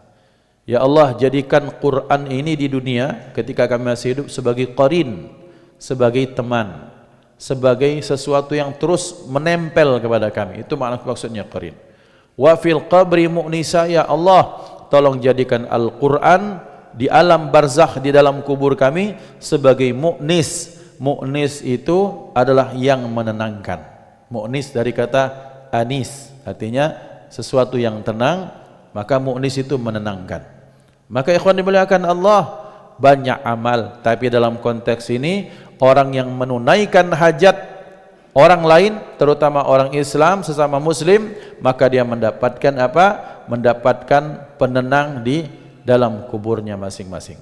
Ya Allah, jadikan Quran ini di dunia ketika kami masih hidup sebagai qarin, sebagai teman, sebagai sesuatu yang terus menempel kepada kami. Itu maksudnya qarin. Wa fil qabri mu'nisa, ya Allah, tolong jadikan Al-Quran di alam barzakh, di dalam kubur kami sebagai mu'nis. Mu'nis itu adalah yang menenangkan. Mu'nis dari kata anis, artinya sesuatu yang tenang, maka mu'nis itu menenangkan. Maka ikhwan dimuliakan Allah, banyak amal, tapi dalam konteks ini orang yang menunaikan hajat orang lain, terutama orang Islam sesama muslim, maka dia mendapatkan apa? Mendapatkan penenang di dalam kuburnya masing-masing.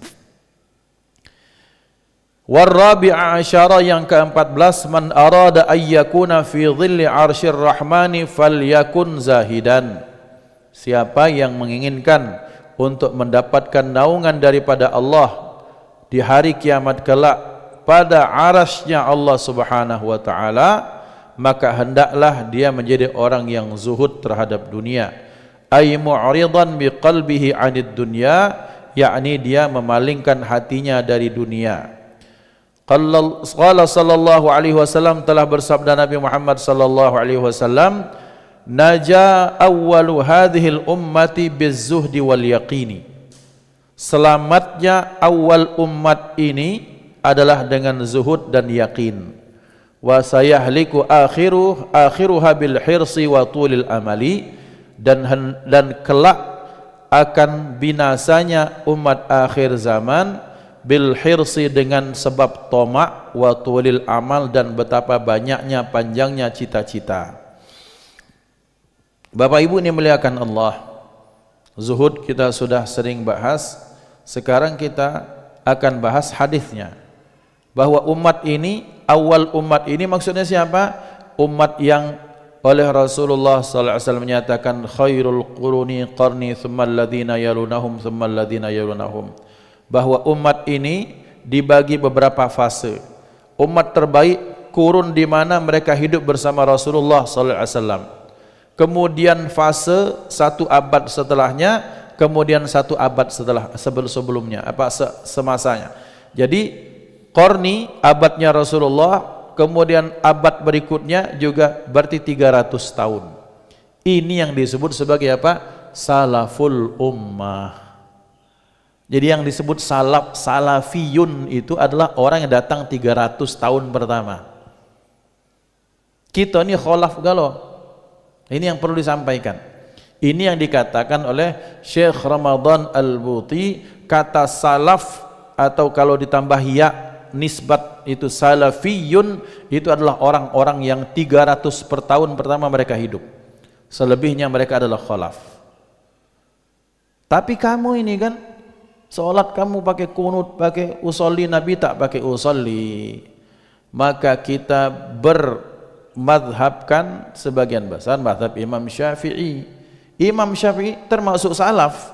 Warabi'a asyara, yang ke-14, man arada ayyakuna fi dhilli arsyir rahmani falyakun zahidan. Siapa yang menginginkan untuk mendapatkan naungan daripada Allah di hari kiamat kelak pada arasy-Nya Allah Subhanahu wa taala, maka hendaklah dia menjadi orang yang zuhud terhadap dunia. Ay mu'ridan biqalbihi 'anid dunya, yakni dia memalingkan hatinya dari dunia. Qala sallallahu alaihi wasallam, telah bersabda Nabi Muhammad sallallahu alaihi wasallam, naja awwalu hadhil ummati bizzuhdi wal yaqini. Selamatnya awal umat ini adalah dengan zuhud dan yakin. Wa sayahliku akhiruha bil hirsi wa tulil amali, dan kelak akan binasanya umat akhir zaman bil hirsi, dengan sebab tomak, wa tulil amal, dan betapa banyaknya panjangnya cita-cita. Bapak Ibu ini muliakan Allah, zuhud kita sudah sering bahas. Sekarang kita akan bahas hadisnya, bahwa umat ini, awal umat ini maksudnya siapa? Umat yang oleh Rasulullah sallallahu alaihi wasallam menyatakan khairul quruni qarni tsumma alladziina yalunahum tsumma alladziina yalunahum, bahwa umat ini dibagi beberapa fase. Umat terbaik kurun di mana mereka hidup bersama Rasulullah sallallahu alaihi wasallam. kemudian fase 1 abad setelahnya, kemudian 1 abad sebelumnya, semasanya. Jadi Qarni abadnya Rasulullah, kemudian abad berikutnya juga berarti 300 tahun. Ini yang disebut sebagai apa? Salaful ummah. Jadi yang disebut salafiyun itu adalah orang yang datang 300 tahun pertama. Kita ini kholaf galo. Ini yang perlu disampaikan. Ini yang dikatakan oleh Syekh Ramadan Al-Buti, kata salaf atau kalau ditambah ya nisbat itu salafiyun, itu adalah orang-orang yang 300 per tahun pertama mereka hidup. Selebihnya mereka adalah khalaf. Tapi kamu ini kan salat kamu pakai kunut, pakai usolli, Nabi tak pakai usolli. Maka kita bermadhabkan sebagian besar madhab Imam Syafi'i. Imam Syafi'i termasuk salaf.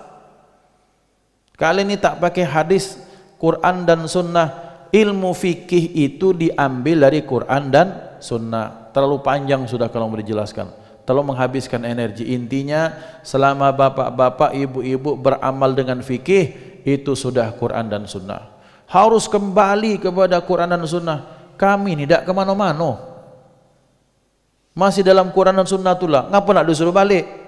Kali ini tak pakai hadis Quran dan sunnah. Ilmu fikih itu diambil dari Quran dan sunnah. Terlalu panjang sudah kalau mau dijelaskan, terlalu menghabiskan energi. Intinya selama bapak-bapak, ibu-ibu beramal dengan fikih, itu sudah Quran dan sunnah. Harus kembali kepada Quran dan sunnah. Kami ini tidak kemana-mana, masih dalam Quran dan sunnah itulah. Ngapa nak disuruh balik?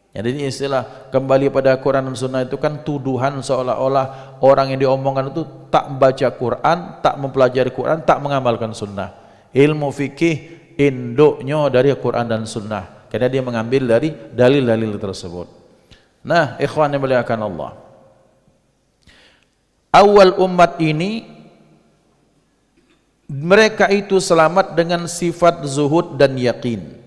Jadi istilah kembali pada Quran dan sunnah itu kan tuduhan seolah-olah orang yang diomongkan itu tak membaca Quran, tak mempelajari Quran, tak mengamalkan sunnah. Ilmu fikih induknya dari Quran dan sunnah, karena dia mengambil dari dalil-dalil tersebut. Nah, ikhwan yang dimuliakan Allah, awal umat ini mereka itu selamat dengan sifat zuhud dan yakin.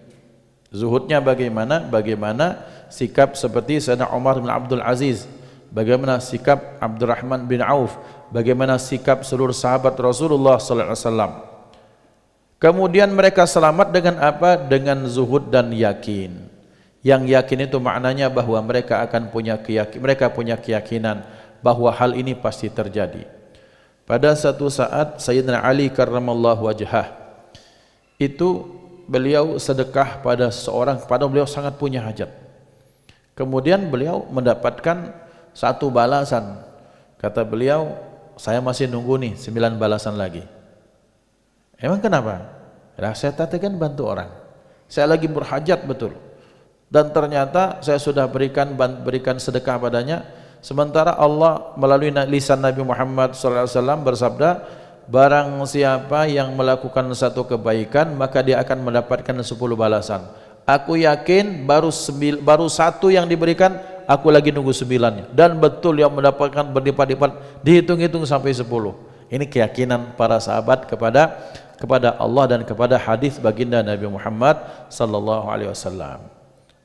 Zuhudnya bagaimana? Bagaimana sikap seperti Sayyidina Umar bin Abdul Aziz, bagaimana sikap Abdurrahman bin Auf, bagaimana sikap seluruh sahabat Rasulullah sallallahu alaihi wasallam. Kemudian mereka selamat dengan apa? Dengan zuhud dan yakin. Yang yakin itu maknanya bahwa mereka akan punya keyakinan bahwa hal ini pasti terjadi. Pada satu saat Sayyidina Ali karramallahu wajhah itu beliau sedekah pada seorang, kepada beliau sangat punya hajat. Kemudian beliau mendapatkan satu balasan. Kata beliau, saya masih nunggu nih 9 balasan lagi. Emang kenapa? Nah, saya tadi kan bantu orang, saya lagi berhajat betul, dan ternyata saya sudah berikan sedekah padanya, sementara Allah melalui lisan Nabi Muhammad SAW bersabda, barang siapa yang melakukan satu kebaikan maka dia akan mendapatkan 10 balasan. Aku yakin baru 1 yang diberikan, aku lagi nunggu 9-nya, dan betul yang mendapatkan berlipat-lipat, dihitung-hitung sampai 10. Ini keyakinan para sahabat kepada Allah dan kepada hadis baginda Nabi Muhammad sallallahu alaihi wasallam.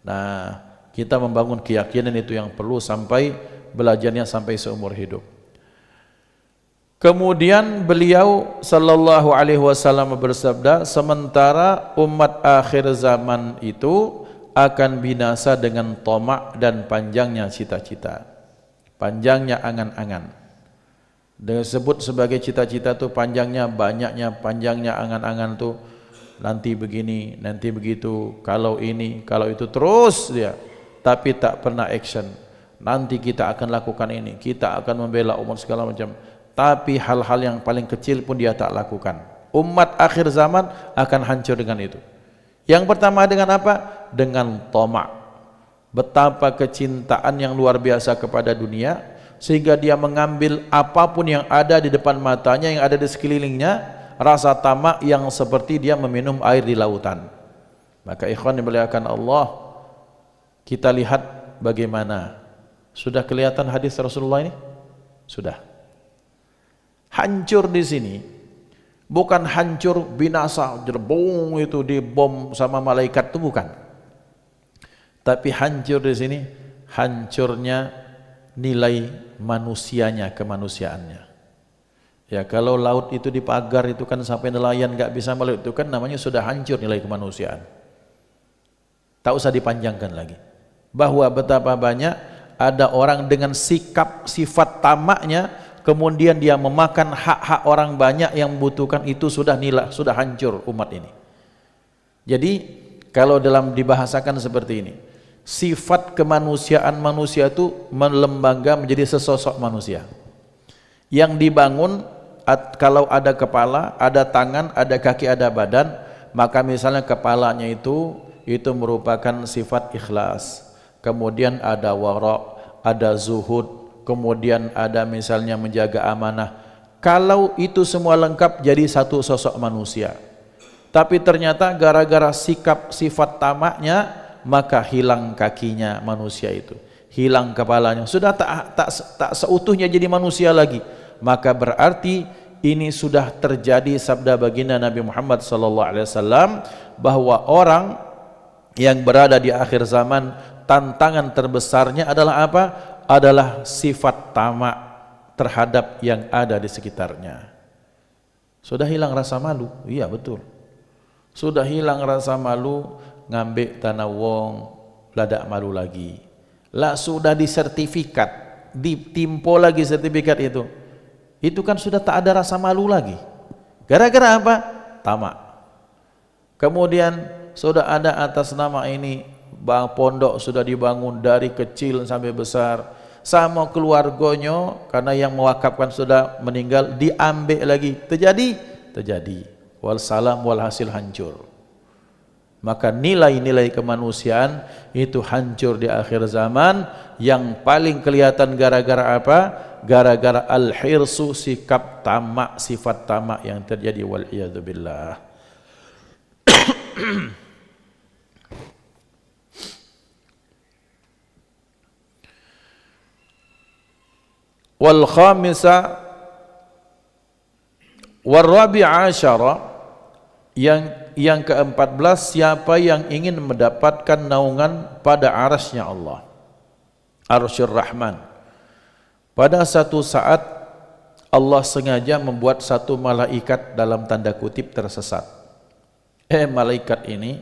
Nah, kita membangun keyakinan itu yang perlu sampai belajarnya sampai seumur hidup. Kemudian beliau sallallahu alaihi wasallam bersabda, sementara umat akhir zaman itu akan binasa dengan tamak dan panjangnya cita-cita, panjangnya angan-angan. Disebut sebagai cita-cita itu panjangnya, banyaknya, panjangnya angan-angan tuh, nanti begini, nanti begitu, kalau ini, kalau itu, terus dia, tapi tak pernah action. Nanti kita akan lakukan ini, kita akan membela umat segala macam, tapi hal-hal yang paling kecil pun dia tak lakukan. Umat akhir zaman akan hancur dengan itu. Yang pertama dengan apa? Dengan tamak. Betapa kecintaan yang luar biasa kepada dunia, sehingga dia mengambil apapun yang ada di depan matanya, yang ada di sekelilingnya, rasa tamak yang seperti dia meminum air di lautan. Maka ikhwan dimuliakan Allah, kita lihat bagaimana. Sudah kelihatan hadis Rasulullah ini? Sudah. Hancur di sini bukan hancur binasa, jerbong itu dibom sama malaikat, itu bukan. Tapi hancur di sini hancurnya nilai manusianya, kemanusiaannya. Ya, kalau laut itu dipagar itu kan sampai nelayan nggak bisa melaut, itu kan namanya sudah hancur nilai kemanusiaan. Tak usah dipanjangkan lagi. Bahwa betapa banyak ada orang dengan sikap sifat tamaknya, kemudian dia memakan hak-hak orang banyak yang membutuhkan, itu sudah nilai, sudah hancur umat ini. Jadi Kalau dalam dibahasakan seperti ini, sifat kemanusiaan manusia itu melembaga menjadi sesosok manusia yang dibangun. Kalau ada kepala, ada tangan, ada kaki, ada badan, maka misalnya kepalanya itu merupakan sifat ikhlas, kemudian ada wara', ada zuhud, kemudian ada misalnya menjaga amanah. Kalau itu semua lengkap jadi satu sosok manusia. Tapi ternyata gara-gara sikap sifat tamaknya, maka hilang kakinya manusia itu, hilang kepalanya, sudah tak seutuhnya jadi manusia lagi. Maka berarti ini sudah terjadi sabda baginda Nabi Muhammad SAW bahwa orang yang berada di akhir zaman, tantangan terbesarnya adalah apa? Adalah sifat tamak terhadap yang ada di sekitarnya. Sudah hilang rasa malu, iya betul. Sudah hilang rasa malu, ngambil tanah wong, ladak malu lagi. Lah sudah disertifikat, ditimpo lagi sertifikat itu. Itu kan sudah tak ada rasa malu lagi. Gara-gara apa? Tamak. Kemudian sudah ada atas nama ini pondok sudah dibangun dari kecil sampai besar, sama keluarganya, karena yang mewakafkan sudah meninggal, diambil lagi, terjadi walsalam walhasil hancur. Maka nilai-nilai kemanusiaan itu hancur di akhir zaman. Yang paling kelihatan gara-gara apa? Gara-gara al-hirsu, sikap tamak, sifat tamak yang terjadi, wal'iyadzubillah. Wal khamisa wal rabi'a asyara, yang ke-14, siapa yang ingin mendapatkan naungan pada arasy-Nya Allah, Arsyur Rahman. Pada satu saat Allah sengaja membuat satu malaikat dalam tanda kutip tersesat. Malaikat ini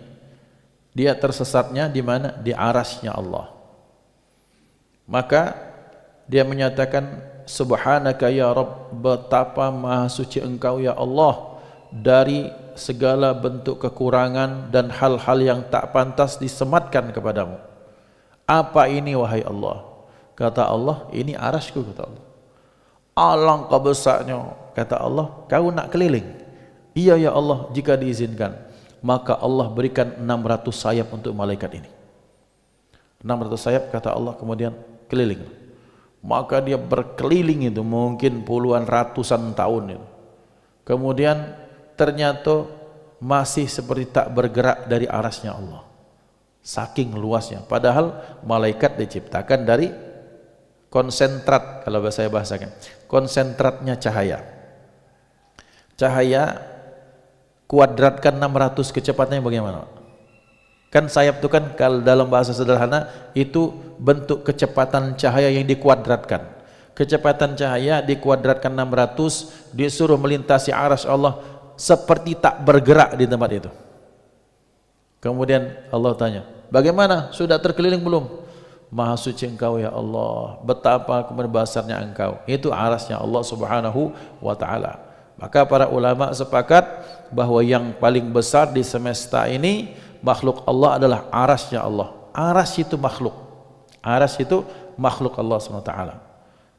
dia tersesatnya di mana? Di arasy-Nya Allah. Maka dia menyatakan, subhanaka ya Rabb, betapa maha suci engkau ya Allah dari segala bentuk kekurangan dan hal-hal yang tak pantas disematkan kepadamu. Apa ini wahai Allah? Kata Allah, ini arasku, kata Allah. Alangkah besarnya, kata Allah, kau nak keliling? Iya ya Allah, jika diizinkan. Maka Allah berikan 600 sayap untuk malaikat ini. 600 sayap, kata Allah, kemudian keliling. Maka dia berkeliling itu mungkin puluhan ratusan tahun itu. Kemudian ternyata masih seperti tak bergerak dari arasy-Nya Allah, saking luasnya. Padahal malaikat diciptakan dari konsentrat, kalau saya bahasakan, konsentratnya cahaya. Cahaya kuadratkan 600, kecepatannya bagaimana? Kan sayap itu kan kalau dalam bahasa sederhana itu bentuk kecepatan cahaya yang dikuadratkan. Kecepatan cahaya dikuadratkan 600, disuruh melintasi arasy Allah seperti tak bergerak di tempat itu. Kemudian Allah tanya, bagaimana? Sudah terkeliling belum? Maha suci engkau ya Allah, betapa kemudian besarnya engkau. Itu arasy-Nya Allah Subhanahu wa ta'ala. Maka para ulama sepakat bahwa yang paling besar di semesta ini, makhluk Allah, adalah arasy-Nya Allah. Arasy itu makhluk. Arasy itu makhluk Allah SWT.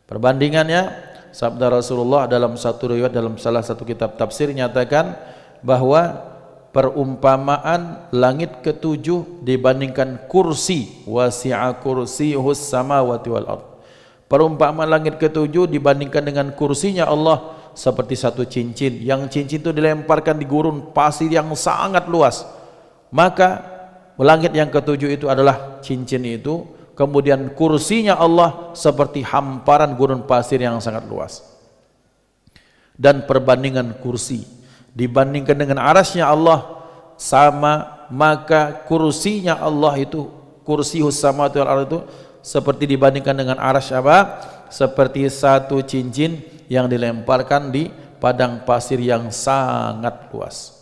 Perbandingannya, sabda Rasulullah dalam satu riwayat dalam salah satu kitab tafsir nyatakan bahwa perumpamaan langit ketujuh dibandingkan kursi, wasi'a kursiyuhus samawati wal ardh. Perumpamaan langit ketujuh dibandingkan dengan kursinya Allah seperti satu cincin, yang cincin itu dilemparkan di gurun pasir yang sangat luas. Maka langit yang ketujuh itu adalah cincin itu, kemudian kursinya Allah seperti hamparan gurun pasir yang sangat luas. Dan perbandingan kursi dibandingkan dengan arasy-Nya Allah sama, maka kursinya Allah itu, kursiyus samawati wal ardh, itu seperti dibandingkan dengan arasy apa? Seperti satu cincin yang dilemparkan di padang pasir yang sangat luas.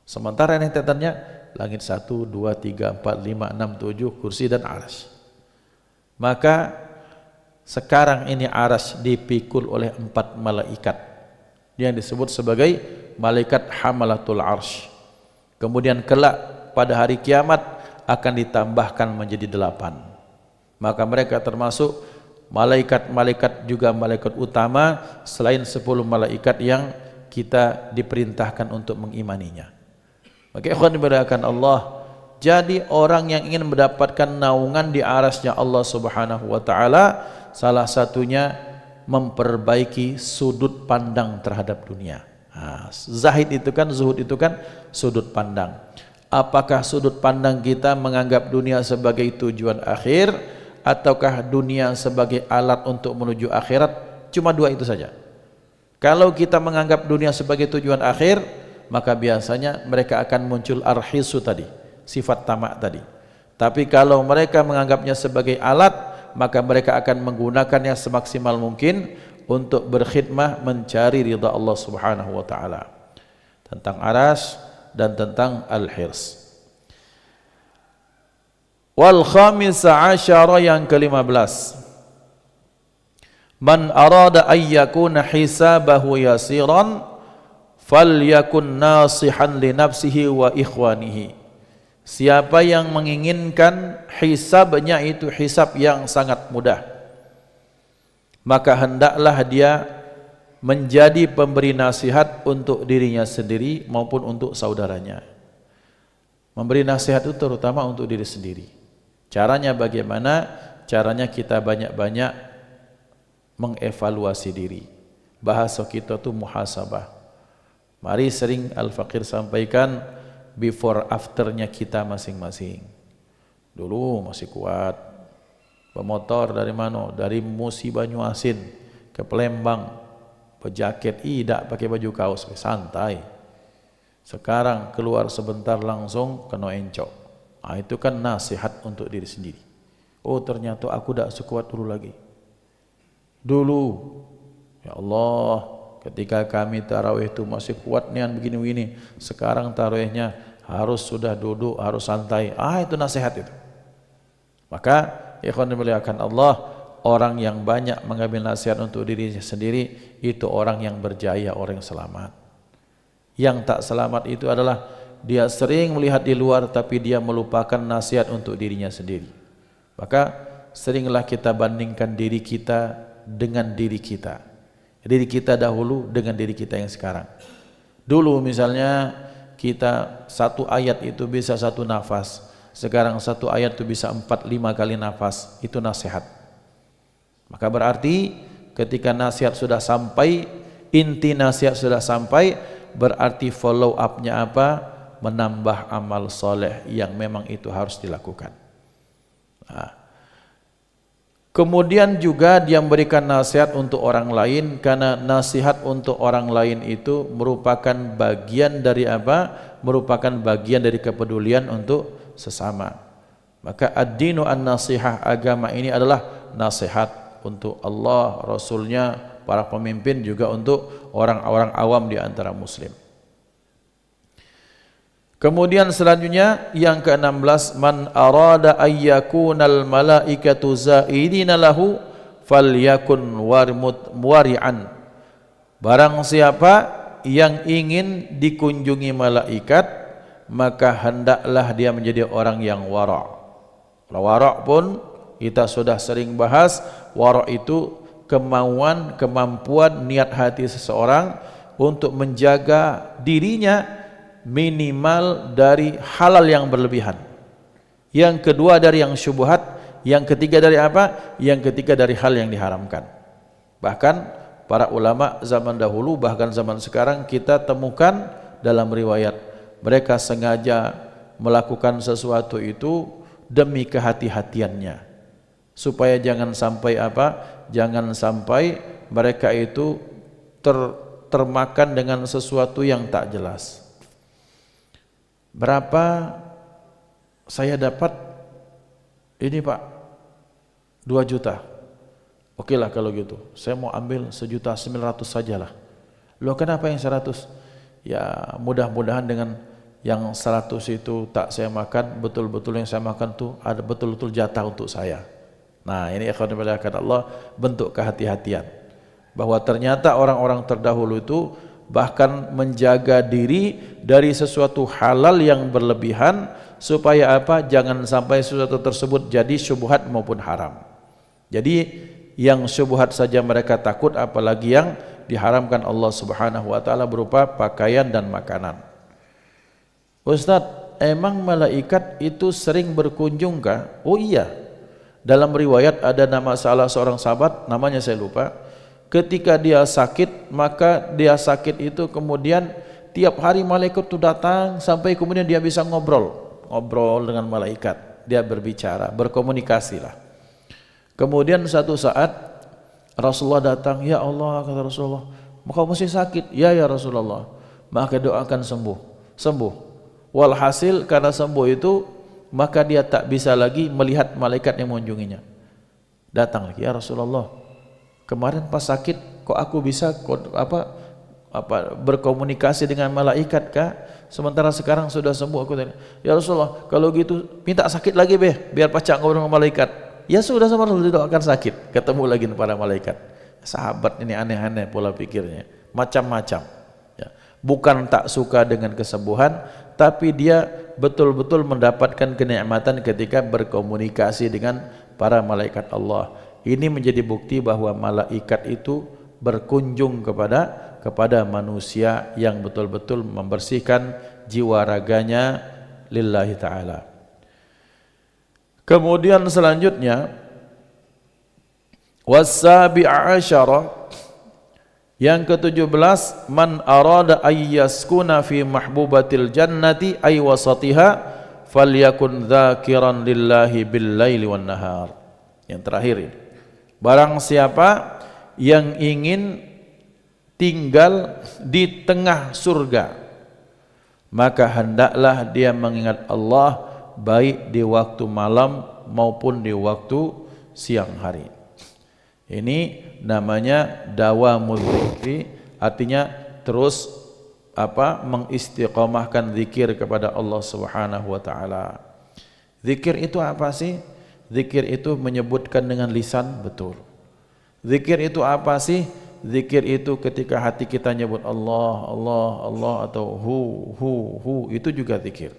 Sementara rentetannya langit 1, 2, 3, 4, 5, 6, 7, kursi dan arasy. Maka sekarang ini arasy dipikul oleh 4 malaikat yang disebut sebagai malaikat hamalatul arsy. Kemudian kelak pada hari kiamat akan ditambahkan menjadi 8. Maka mereka termasuk malaikat-malaikat juga malaikat utama selain 10 malaikat yang kita diperintahkan untuk mengimaninya. Maka ikhwan dimuliakan Allah, jadi orang yang ingin mendapatkan naungan di arasnya Allah Subhanahu wa taala, salah satunya memperbaiki sudut pandang terhadap dunia. Zahid itu kan, zuhud itu kan sudut pandang. Apakah sudut pandang kita menganggap dunia sebagai tujuan akhir ataukah dunia sebagai alat untuk menuju akhirat? Cuma dua itu saja. Kalau kita menganggap dunia sebagai tujuan akhir, maka biasanya mereka akan muncul arhisu tadi, sifat tamak tadi. Tapi kalau mereka menganggapnya sebagai alat, maka mereka akan menggunakannya semaksimal mungkin untuk berkhidmah mencari ridha Allah Subhanahu wa taala. Tentang aras dan tentang al-hirs. Wal khamisa asyara, yang ke-15, man arada ayyakuna hisabahu yasiran falyakun nasihan li nafsihi wa ikhwanihi. Siapa yang menginginkan hisabnya itu hisab yang sangat mudah, maka hendaklah dia menjadi pemberi nasihat untuk dirinya sendiri maupun untuk saudaranya. Memberi nasihat itu terutama untuk diri sendiri. Caranya bagaimana? Caranya kita banyak-banyak mengevaluasi diri. Bahasa kita itu muhasabah. Mari sering Al-Faqir sampaikan before afternya kita masing-masing. Dulu masih kuat, pemotor dari mana? Dari Musi Banyuasin ke Palembang, berjaket, tidak pakai baju kaos, santai. Sekarang keluar sebentar langsung kena encok. Itu kan nasihat untuk diri sendiri. Oh ternyata aku tidak sekuat dulu lagi. Dulu, ya Allah, ketika kami tarawih itu masih kuat nian begini-begini. Sekarang tarawihnya harus sudah duduk, harus santai. Itu nasihat itu. Maka ikhwan dimuliakan Allah, orang yang banyak mengambil nasihat untuk dirinya sendiri, itu orang yang berjaya, orang yang selamat. Yang tak selamat itu adalah dia sering melihat di luar tapi dia melupakan nasihat untuk dirinya sendiri. Maka seringlah kita bandingkan diri kita dengan diri kita. Diri kita dahulu dengan diri kita yang sekarang. Dulu misalnya kita satu ayat itu bisa satu nafas, sekarang satu ayat itu bisa 4-5 kali nafas. Itu nasihat. Maka berarti ketika nasihat sudah sampai, inti nasihat sudah sampai, berarti follow up-nya apa? Menambah amal soleh yang memang itu harus dilakukan. Kemudian juga dia memberikan nasihat untuk orang lain, karena nasihat untuk orang lain itu merupakan bagian dari apa? Merupakan bagian dari kepedulian untuk sesama. Maka ad-dinu an-nasihah, agama ini adalah nasihat untuk Allah, Rasulnya, para pemimpin, juga untuk orang-orang awam di antara muslim. Kemudian selanjutnya yang ke-16, man arada ayyakunal malaikatu zaidina lahu falyakun wari'an. Barang siapa yang ingin dikunjungi malaikat, maka hendaklah dia menjadi orang yang wara'. Wara' pun kita sudah sering bahas. Wara' itu kemauan, kemampuan, niat hati seseorang untuk menjaga dirinya minimal dari halal yang berlebihan, yang kedua dari yang syubhat, yang ketiga dari apa? Yang ketiga dari hal yang diharamkan. Bahkan para ulama zaman dahulu, bahkan zaman sekarang kita temukan dalam riwayat, mereka sengaja melakukan sesuatu itu demi kehati-hatiannya, supaya jangan sampai apa? Jangan sampai mereka itu termakan dengan sesuatu yang tak jelas. Berapa saya dapat ini Pak? 2 juta. Oke lah kalau gitu, saya mau ambil 1.900.000 sajalah. Loh kenapa yang 100? Ya mudah-mudahan dengan yang 100 itu tak saya makan, betul-betul yang saya makan tuh ada betul-betul jatah untuk saya. Nah ini ikhwan fillah Allah, bentuk kehati-hatian. Bahwa ternyata orang-orang terdahulu itu bahkan menjaga diri dari sesuatu halal yang berlebihan, supaya apa? Jangan sampai sesuatu tersebut jadi syubhat maupun haram. Jadi yang syubhat saja mereka takut, apalagi yang diharamkan Allah Subhanahu wa taala berupa pakaian dan makanan. Ustadz, emang malaikat itu sering berkunjung kah? Oh iya. Dalam riwayat ada nama salah seorang sahabat, namanya saya lupa. Ketika dia sakit, maka dia sakit itu kemudian tiap hari malaikat itu datang sampai kemudian dia bisa ngobrol dengan malaikat. Dia berbicara, berkomunikasi lah. Kemudian satu saat Rasulullah datang, ya Allah, kata Rasulullah, kau masih sakit? Ya Rasulullah. Maka doakan sembuh. Walhasil karena sembuh itu, maka dia tak bisa lagi melihat malaikat yang mengunjunginya. Datang lagi, ya Rasulullah, kemarin pas sakit kok aku bisa berkomunikasi dengan malaikat kah? Sementara sekarang sudah sembuh. Aku tanya, ya Rasulullah, kalau gitu minta sakit lagi biar pacak ngobrol dengan malaikat. Ya sudah, sama Rasul didoakan sakit, ketemu lagi para malaikat. Sahabat ini aneh-aneh pola pikirnya, macam-macam ya. Bukan tak suka dengan kesembuhan, tapi dia betul-betul mendapatkan kenikmatan ketika berkomunikasi dengan para malaikat Allah. Ini menjadi bukti bahwa malaikat itu berkunjung kepada manusia yang betul-betul membersihkan jiwa raganya lillahi ta'ala. Kemudian selanjutnya was-sabi'a asyara, yang ke-17, man arada ayyaskuna fi mahbubatil jannati ay wasatiha falyakun dzakiran lillahi bil laili wan nahar. Yang terakhir ini, barang siapa yang ingin tinggal di tengah surga, maka hendaklah dia mengingat Allah baik di waktu malam maupun di waktu siang hari. Ini namanya dawamul dzikri, artinya terus mengistiqomahkan zikir kepada Allah Subhanahu wa taala. Zikir itu apa sih? Zikir itu menyebutkan dengan lisan, betul. Zikir itu apa sih? Zikir itu ketika hati kita nyebut Allah, Allah, Allah, atau hu, itu juga zikir.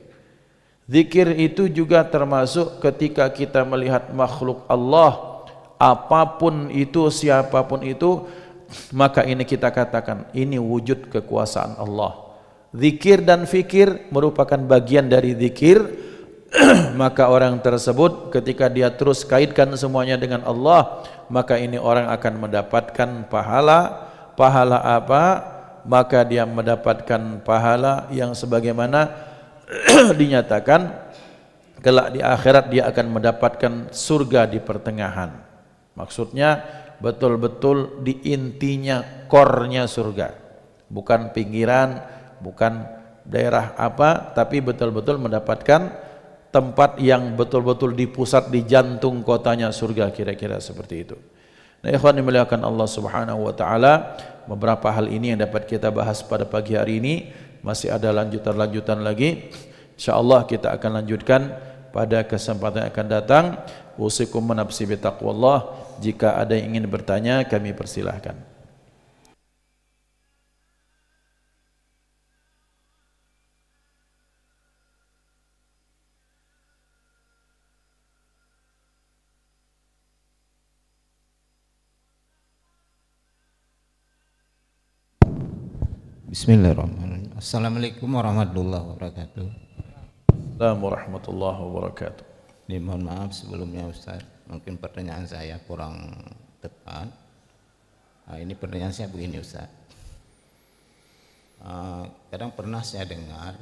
Zikir itu juga termasuk ketika kita melihat makhluk Allah, apapun itu, siapapun itu, maka ini kita katakan ini wujud kekuasaan Allah. Zikir dan fikir merupakan bagian dari zikir. Maka orang tersebut ketika dia terus kaitkan semuanya dengan Allah, maka ini orang akan mendapatkan pahala apa? Maka dia mendapatkan pahala yang sebagaimana dinyatakan kelak di akhirat dia akan mendapatkan surga di pertengahan. Maksudnya betul-betul di intinya, core-nya surga, bukan pinggiran, bukan daerah apa, tapi betul-betul mendapatkan tempat yang betul-betul di pusat, di jantung kotanya surga, kira-kira seperti itu. Nah, ikhwan dimuliakan Allah Subhanahu wa taala, beberapa hal ini yang dapat kita bahas pada pagi hari ini. Masih ada lanjutan-lanjutan lagi. Insyaallah kita akan lanjutkan pada kesempatan yang akan datang. Usikum nafsi bi taqwallah. Jika ada yang ingin bertanya, kami persilahkan. Bismillahirrahmanirrahim. Assalamualaikum warahmatullahi wabarakatuh. Assalamualaikum warahmatullahi wabarakatuh. Mohon maaf sebelumnya Ustaz, mungkin pertanyaan saya kurang tepat. Ini pertanyaan saya begini Ustaz. Kadang pernah saya dengar,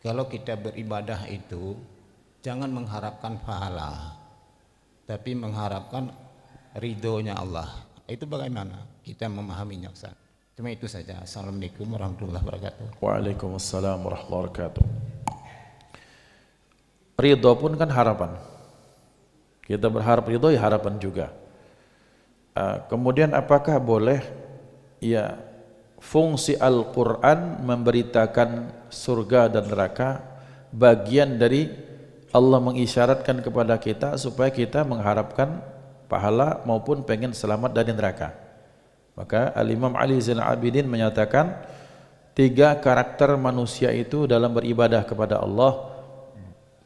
kalau kita beribadah itu jangan mengharapkan pahala, tapi mengharapkan ridhonya Allah. Itu bagaimana kita memahaminya Ustaz? Cuma itu saja. Assalamualaikum warahmatullahi wabarakatuh. Waalaikumsalam warahmatullahi wabarakatuh. Ridho pun kan harapan. Kita berharap ridho, ya harapan juga. Kemudian apakah boleh ya fungsi Al-Quran memberitakan surga dan neraka bagian dari Allah mengisyaratkan kepada kita supaya kita mengharapkan pahala maupun pengen selamat dari neraka. Maka Al-Imam Ali Zainal Abidin menyatakan 3 karakter manusia itu dalam beribadah kepada Allah.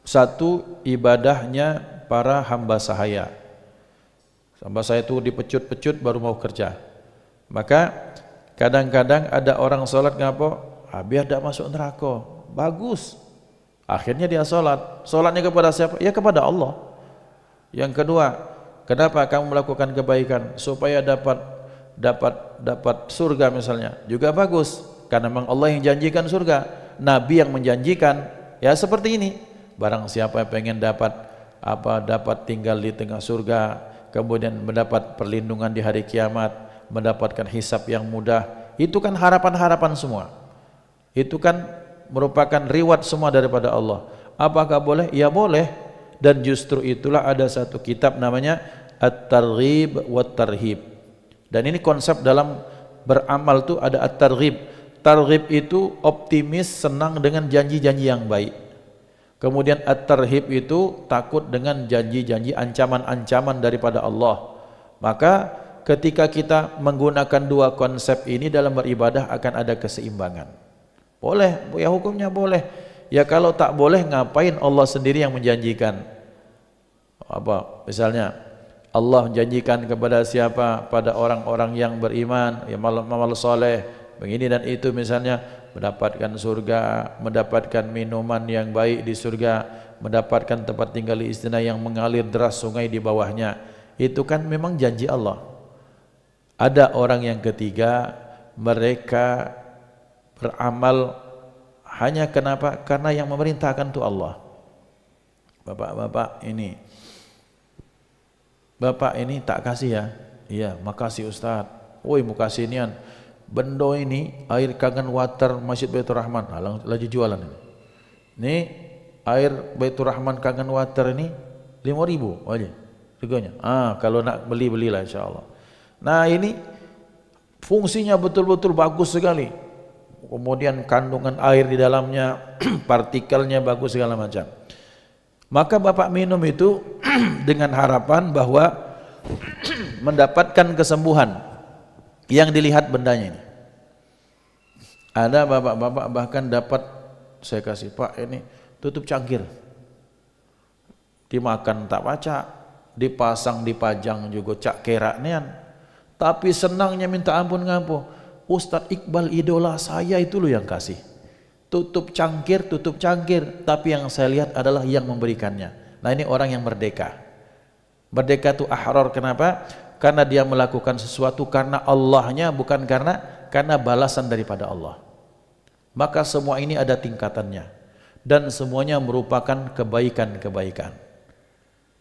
1, ibadahnya para hamba sahaya. Hamba sahaya itu dipecut-pecut baru mau kerja. Maka kadang-kadang ada orang sholat ngapo, biar tidak masuk neraka. Bagus. Akhirnya dia sholat. Sholatnya kepada siapa? Ya kepada Allah. Yang kedua, kenapa kamu melakukan kebaikan? Supaya dapat surga misalnya. Juga bagus. Karena memang Allah yang janjikan surga, Nabi yang menjanjikan. Ya seperti ini. Barang siapa yang pengen dapat tinggal di tengah surga, kemudian mendapat perlindungan di hari kiamat, mendapatkan hisab yang mudah, itu kan harapan-harapan semua. Itu kan merupakan reward semua daripada Allah. Apakah boleh? Ya boleh. Dan justru itulah ada satu kitab namanya At-Targhib wa Tarhib. Dan ini konsep dalam beramal tuh ada At-Targhib. Targhib itu optimis, senang dengan janji-janji yang baik. Kemudian At-Tarhib itu takut dengan janji-janji, ancaman-ancaman daripada Allah. Maka ketika kita menggunakan 2 konsep ini dalam beribadah akan ada keseimbangan. Boleh, ya hukumnya boleh. Ya kalau tak boleh ngapain Allah sendiri yang menjanjikan? Apa? Misalnya Allah menjanjikan kepada siapa? Pada orang-orang yang beriman, yang amal soleh, begini dan itu misalnya, mendapatkan surga, mendapatkan minuman yang baik di surga, mendapatkan tempat tinggal di istana yang mengalir deras sungai di bawahnya. Itu kan memang janji Allah. Ada orang yang ketiga, mereka beramal hanya kenapa? Karena yang memerintahkan itu Allah. Bapak ini tak kasih ya? Iya, makasih Ustaz. Woi, makasih nian. Bendo ini air kangen water Masjid Baitur Rahman, lagi jualan ini. Ini air Baitur Rahman kangen water ini 5.000 aja harganya. Kalau nak belilah insyaallah. Nah, ini fungsinya betul-betul bagus sekali. Kemudian kandungan air di dalamnya, partikelnya bagus segala macam. Maka Bapak minum itu dengan harapan bahwa mendapatkan kesembuhan yang dilihat bendanya ini. Ada bapak-bapak bahkan dapat, saya kasih Pak ini tutup cangkir, dimakan tak baca, dipasang dipajang juga cak kerak nian, tapi senangnya minta ampun ngapo. Ustadz Iqbal idola saya itu loh yang kasih. Tutup cangkir, tapi yang saya lihat adalah yang memberikannya. Nah ini orang yang merdeka. Merdeka itu ahrar, kenapa? Karena dia melakukan sesuatu karena Allahnya, bukan karena balasan daripada Allah. Maka semua ini ada tingkatannya. Dan semuanya merupakan kebaikan-kebaikan.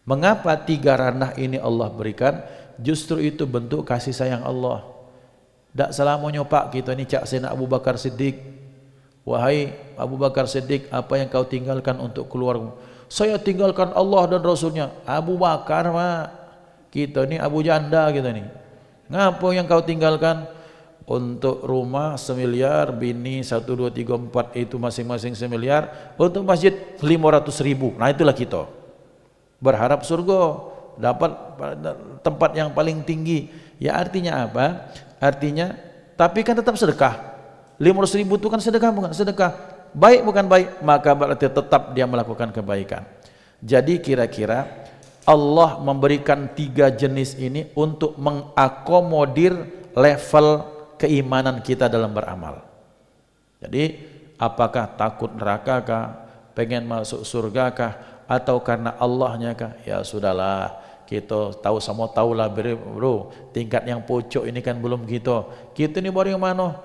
Mengapa 3 ranah ini Allah berikan? Justru itu bentuk kasih sayang Allah. Tak selamanya Pak kita ini cak Sayyidina Abu Bakar Siddiq. Wahai Abu Bakar Siddiq, apa yang kau tinggalkan untuk keluarga? Saya tinggalkan Allah dan Rasulnya. Abu Bakar Pak, kita ini Abu Janda kita ini. Ngapa yang kau tinggalkan? Untuk rumah 1 miliar, bini 1, 2, 3, 4 itu masing-masing 1 miliar, untuk masjid 500.000. Nah itulah kita berharap surga, dapat tempat yang paling tinggi. Ya artinya apa? Artinya, tapi kan tetap sedekah. 500.000 itu kan sedekah, bukan sedekah. Baik bukan baik, maka berarti tetap dia melakukan kebaikan. Jadi kira-kira Allah memberikan 3 jenis ini untuk mengakomodir level keimanan kita dalam beramal. Jadi apakah takut neraka kah, pengen masuk surga kah, atau karena Allahnya kah? Ya sudahlah, kita tahulah bro, tingkat yang pojok ini kan belum kita ini baru yang mana?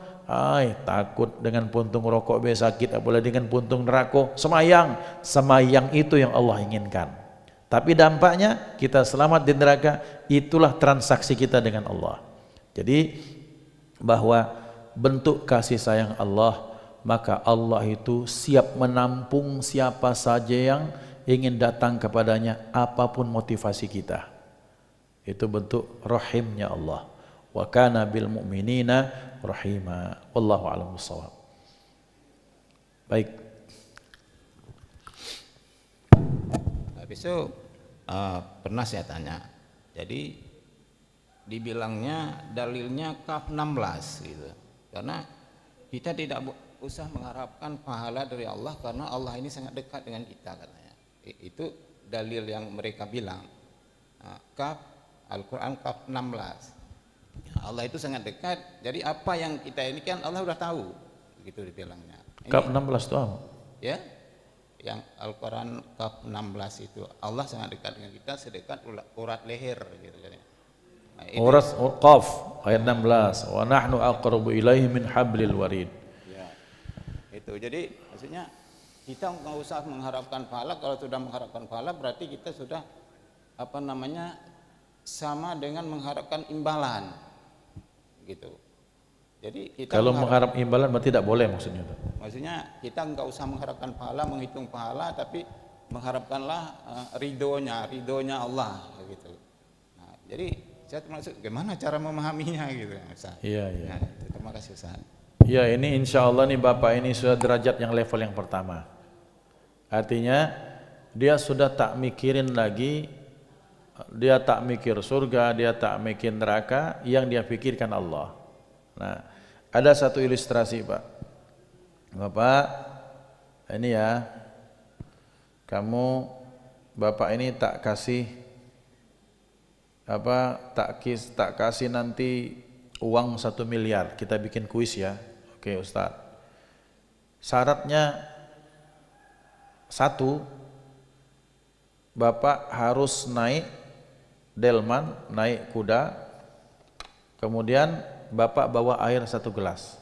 Takut dengan puntung rokok sakit, apalagi dengan puntung neraka. Semayang itu yang Allah inginkan. Tapi dampaknya kita selamat di neraka, itulah transaksi kita dengan Allah. Jadi bahwa bentuk kasih sayang Allah, maka Allah itu siap menampung siapa saja yang ingin datang kepadanya, apapun motivasi kita. Itu bentuk rahimnya Allah. Wa kana bil mu'minina rahima. Wallahu a'lam bishawab. Baik. Habis itu pernah saya tanya, jadi dibilangnya dalilnya kaf 16 gitu. Karena kita tidak usah mengharapkan pahala dari Allah karena Allah ini sangat dekat dengan kita katanya. Itu dalil yang mereka bilang. Nah, kaf Al-Quran kaf 16. Allah itu sangat dekat. Jadi apa yang kita ini kan Allah udah tahu, begitu dibilangnya. Kaf 16 itu apa? Ya, yang Al-Quran kaf 16 itu Allah sangat dekat dengan kita sedekat urat leher gitu kan. Nah, Urat Qaf ayat 16. Wa nahnu aqrabu ilaihi min hablil warid. Ya. Itu. Jadi maksudnya kita nggak usah mengharapkan pahala. Kalau sudah mengharapkan pahala berarti kita sudah sama dengan mengharapkan imbalan. Gitu. Jadi kita kalau mengharap imbalan berarti tidak boleh maksudnya. Maksudnya kita nggak usah mengharapkan pahala, menghitung pahala, tapi mengharapkanlah ridhonya Allah gitu. Nah, jadi saya termasuk gimana cara memahaminya gitu Ustaz. Iya, iya. Nah, terima kasih Ustaz. Ya, ini insya Allah nih Bapak ini sudah derajat yang level yang pertama. Artinya dia sudah tak mikirin lagi, dia tak mikir surga, dia tak mikir neraka, yang dia pikirkan Allah. Nah, ada satu ilustrasi Pak. Bapak, ini ya, Bapak ini tak kasih nanti uang 1 miliar, kita bikin kuis ya. Oke Ustaz. Syaratnya 1, Bapak harus naik delman, naik kuda, kemudian Bapak bawa air 1 gelas.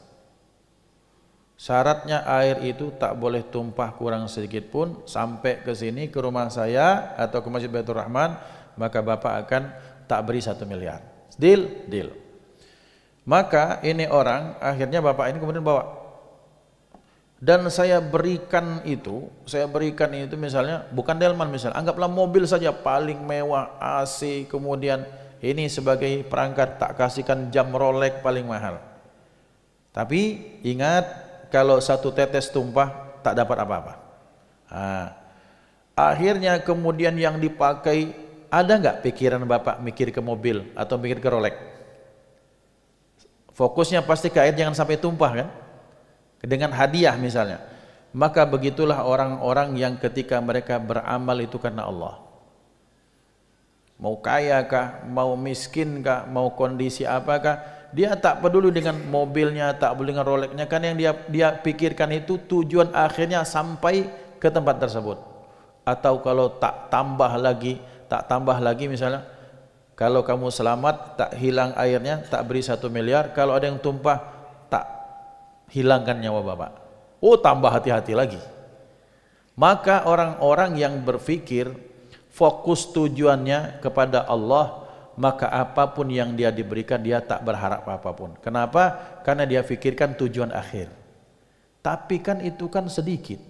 Syaratnya air itu tak boleh tumpah kurang sedikit pun sampai ke sini, ke rumah saya atau ke Masjid Baitur Rahman, maka Bapak akan tak beri 1 miliar. Deal? Deal. Maka ini orang, akhirnya Bapak ini kemudian bawa. Dan saya berikan itu misalnya, bukan delman misalnya, anggaplah mobil saja paling mewah, AC, kemudian ini sebagai perangkat, tak kasihkan jam Rolex paling mahal. Tapi ingat, kalau 1 tetes tumpah tak dapat apa-apa. Nah, akhirnya kemudian yang dipakai, ada nggak pikiran Bapak mikir ke mobil atau mikir ke Rolex? Fokusnya pasti ke air, jangan sampai tumpah kan? Dengan hadiah misalnya. Maka begitulah orang-orang yang ketika mereka beramal itu karena Allah. Mau kaya kah, mau miskin kah, mau kondisi apakah, dia tak peduli dengan mobilnya, tak peduli dengan Rolexnya, kan yang dia pikirkan itu tujuan akhirnya sampai ke tempat tersebut. Atau kalau tak tambah lagi misalnya, kalau kamu selamat, tak hilang airnya, tak beri 1 miliar, kalau ada yang tumpah, tak hilangkan nyawa Bapak. Oh, tambah hati-hati lagi. Maka orang-orang yang berpikir fokus tujuannya kepada Allah, maka apapun yang dia diberikan dia tak berharap apapun. Kenapa? Karena dia pikirkan tujuan akhir. Tapi kan itu kan sedikit.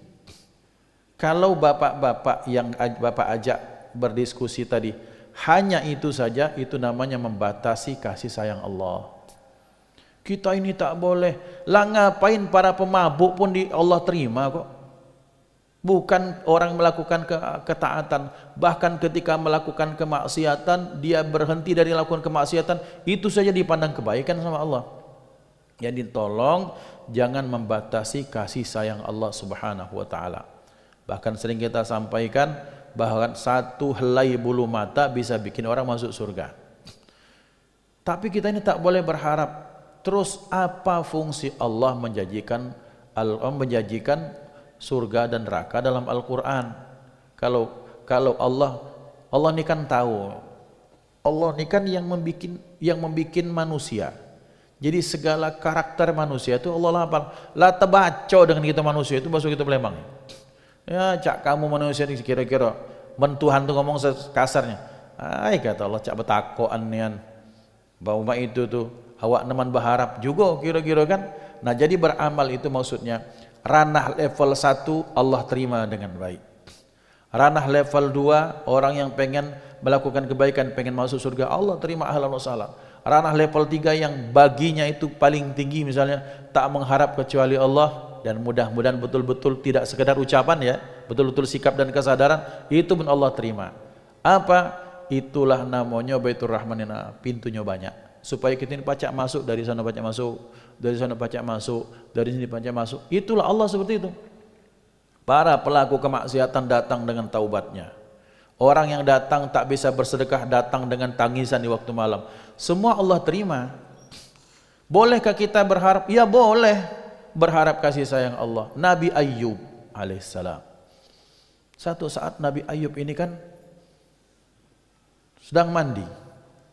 Kalau bapak-bapak yang Bapak ajak berdiskusi tadi hanya itu saja, itu namanya membatasi kasih sayang Allah. Kita ini tak boleh. Lah ngapain para pemabuk pun Allah terima kok. Bukan orang melakukan ketaatan, bahkan ketika melakukan kemaksiatan dia berhenti dari melakukan kemaksiatan, itu saja dipandang kebaikan sama Allah. Jadi tolong jangan membatasi kasih sayang Allah Subhanahu wa taala. Bahkan sering kita sampaikan bahwa 1 helai bulu mata bisa bikin orang masuk surga. Tapi kita ini tak boleh berharap. Terus apa fungsi Allah menjanjikan surga dan neraka dalam Al-Quran? Kalau Allah ini kan tahu, Allah ini kan yang membikin manusia. Jadi segala karakter manusia itu Allah hafal. Lah tebaco dengan kita manusia itu masuk kita Palembang. Ya cak kamu manusia ini kira-kira mentuhan tuh ngomong kasarnya. Ai kata Allah cak betakoan nian. Bauma itu tuh awak neman berharap juga kira-kira kan. Nah jadi beramal itu maksudnya ranah level 1 Allah terima dengan baik. Ranah level 2 orang yang pengen melakukan kebaikan, pengen masuk surga, Allah terima, ahlan wa sahlan. Ranah level 3 yang baginya itu paling tinggi misalnya, tak mengharap kecuali Allah, dan mudah-mudahan betul-betul tidak sekedar ucapan ya, betul-betul sikap dan kesadaran, itu pun Allah terima. Apa? itulah namanya Baitur Rahman, pintunya banyak. Supaya kita ini pacak masuk, dari sana pacak masuk, dari sana pacak masuk, dari sini pacak masuk. Itulah Allah seperti itu. Para pelaku kemaksiatan datang dengan taubatnya. Orang yang datang tak bisa bersedekah datang dengan tangisan di waktu malam. Semua Allah terima. Bolehkah kita berharap? Ya boleh berharap kasih sayang Allah. Nabi Ayyub alaihissalam. Satu saat Nabi Ayyub ini kan sedang mandi.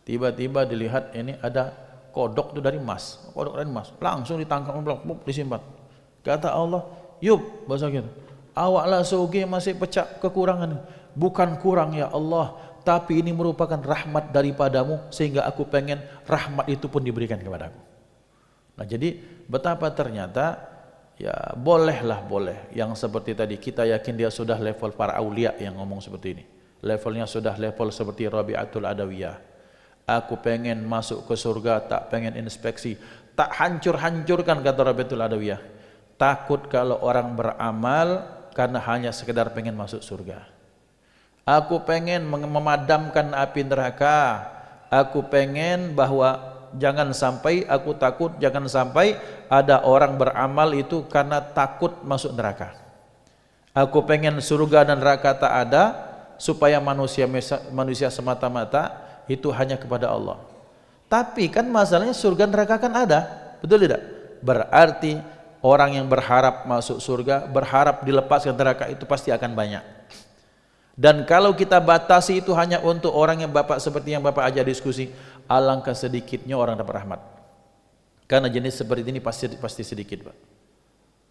Tiba-tiba dilihat ini ada kodok itu dari emas. Kodok dari emas. Langsung ditangkap, disimpan. Kata Allah, Yub, bahasa gitu. Awaklah soge masih pecah kekurangan. Bukan kurang ya Allah, tapi ini merupakan rahmat daripadamu, sehingga aku pengen rahmat itu pun diberikan kepadaku. Nah jadi betapa ternyata ya bolehlah, boleh yang seperti tadi kita yakin dia sudah level para aulia yang ngomong seperti ini, levelnya sudah level seperti Rabi'atul Adawiyah. Aku pengen masuk ke surga, tak pengen inspeksi, tak hancur-hancurkan, kata Rabi'atul Adawiyah. Takut kalau orang beramal karena hanya sekedar pengen masuk surga. Aku pengen memadamkan api neraka. Aku pengen bahwa jangan sampai, aku takut jangan sampai ada orang beramal itu karena takut masuk neraka. Aku pengen surga dan neraka tak ada, supaya manusia semata-mata itu hanya kepada Allah. Tapi kan masalahnya surga neraka kan ada, betul tidak? Berarti orang yang berharap masuk surga, berharap dilepaskan neraka itu pasti akan banyak. Dan kalau kita batasi itu hanya untuk orang yang Bapak seperti yang Bapak ajar diskusi, alangkah sedikitnya orang dapat rahmat. Karena jenis seperti ini pasti sedikit, Pak.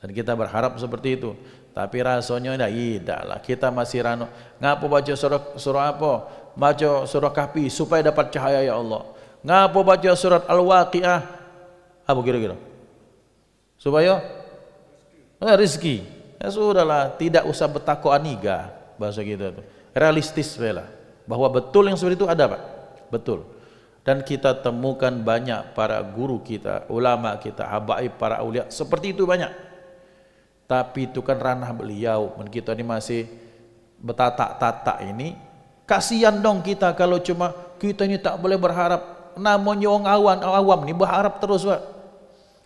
Dan kita berharap seperti itu. Tapi rasanya tidak lah. Kita masih rano. Ngapa baca surah apa? Baca surah Kahfi supaya dapat cahaya ya Allah. Ngapa baca surat Al-Waqiah? Apa kira-kira? Supaya rezeki. Ya sudahlah, tidak usah bertakwa aniga. Bahasa kita itu realistis bela, bahwa betul yang seperti itu ada, Pak, betul. Dan kita temukan banyak para guru kita, ulama kita, habaib, para aulia seperti itu banyak. Tapi itu kan ranah beliau, dan kita ini masih bertatak-tatak ini. Kasihan dong kita kalau cuma kita ini tak boleh berharap. Namanya orang awam nih berharap terus, Pak.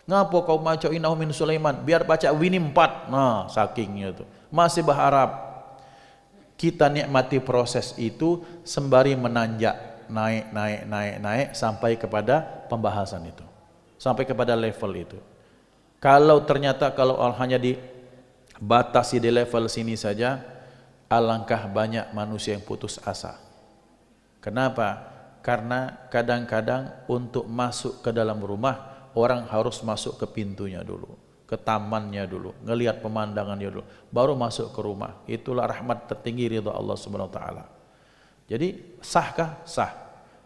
Ngapa kau baca Innahu min Sulaiman biar baca Wini 4, nah sakingnya itu masih berharap. Kita nikmati proses itu sembari menanjak, naik sampai kepada pembahasan itu, sampai kepada level itu. Kalau ternyata kalau hanya dibatasi di level sini saja, alangkah banyak manusia yang putus asa. Kenapa? Karena kadang-kadang untuk masuk ke dalam rumah, orang harus masuk ke pintunya dulu, ke tamannya dulu, ngelihat pemandangannya dulu, baru masuk ke rumah. Itulah rahmat tertinggi ridha Allah Subhanahu wa taala. Jadi sahkah? Sah.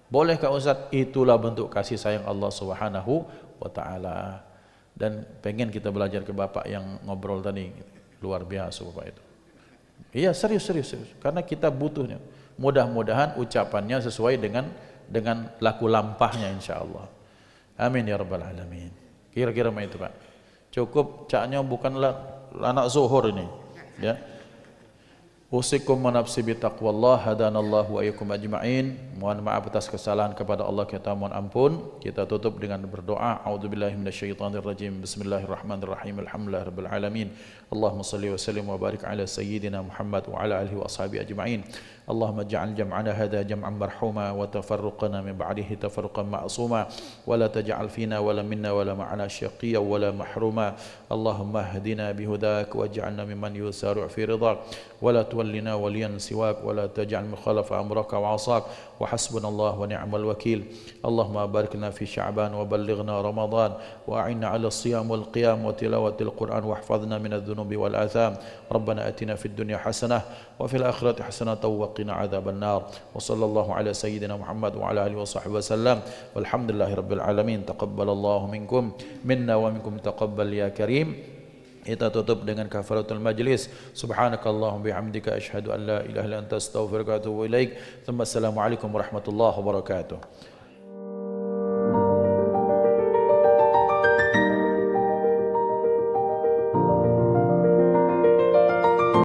Bolehkah Ustaz? Itulah bentuk kasih sayang Allah Subhanahu wa taala. Dan pengen kita belajar ke Bapak yang ngobrol tadi, luar biasa Bapak itu. Iya, serius. Karena kita butuhnya. Mudah-mudahan ucapannya sesuai dengan laku lampahnya insyaallah. Amin ya rabbal alamin. Kira-kira itu, Pak. Cukup caknya bukanlah anak zuhur ini, ya. Usikum wa nafsi bi taqwallah, hadanallahu wa iyyakum ajma'in. Mohon maaf atas kesalahan kepada Allah, kita mohon ampun. Kita tutup dengan berdoa. A'udzubillahi minasyaitonir rajim. Bismillahirrahmanirrahim. Alhamdulillahirabbil alamin. Allahumma shalli wa sallim wa barik ala sayyidina Muhammad wa ala alihi wa ashabihi ajma'in. Allahumma ij'al jam'ana hadha jam'an marhuma wa tafarruqana min ba'dihi tafarruqan ma'suma wa la taj'al fina wa la minna wa la ma'ana syaqiyya wa la mahruma. Allahumma hdina bihudak waj'alna mimman yusaru' fi ridhak wa la tuwallina waliyan siwak wa la taj'al mukhalafa amraka wa 'asak wa hasbunallahu wa ni'mal wakil. Allahumma barik lana fi Sya'ban wa ballighna Ramadan wa a'inna 'ala as-siyam wal qiyam wa tilawatil Qur'an wa ihfazna min adh-dhunubi wal atham. Rabbana atina fid dunya hasanah wa fil akhirati hasanah wa qina adzaban nar. Wa sallallahu ala sayyidina Muhammad wa ala alihi wa sahbihi wasallam. Walhamdulillahi rabbil alamin. Taqabbalallahu minkum minna wa minkum taqabbal ya karim. Kita tutup dengan kafaratul majlis. Subhanakallahumma bihamdika asyhadu an la ilaha illa anta astaghfiruka wa atubu ilaik. Assalamualaikum warahmatullahi wabarakatuh.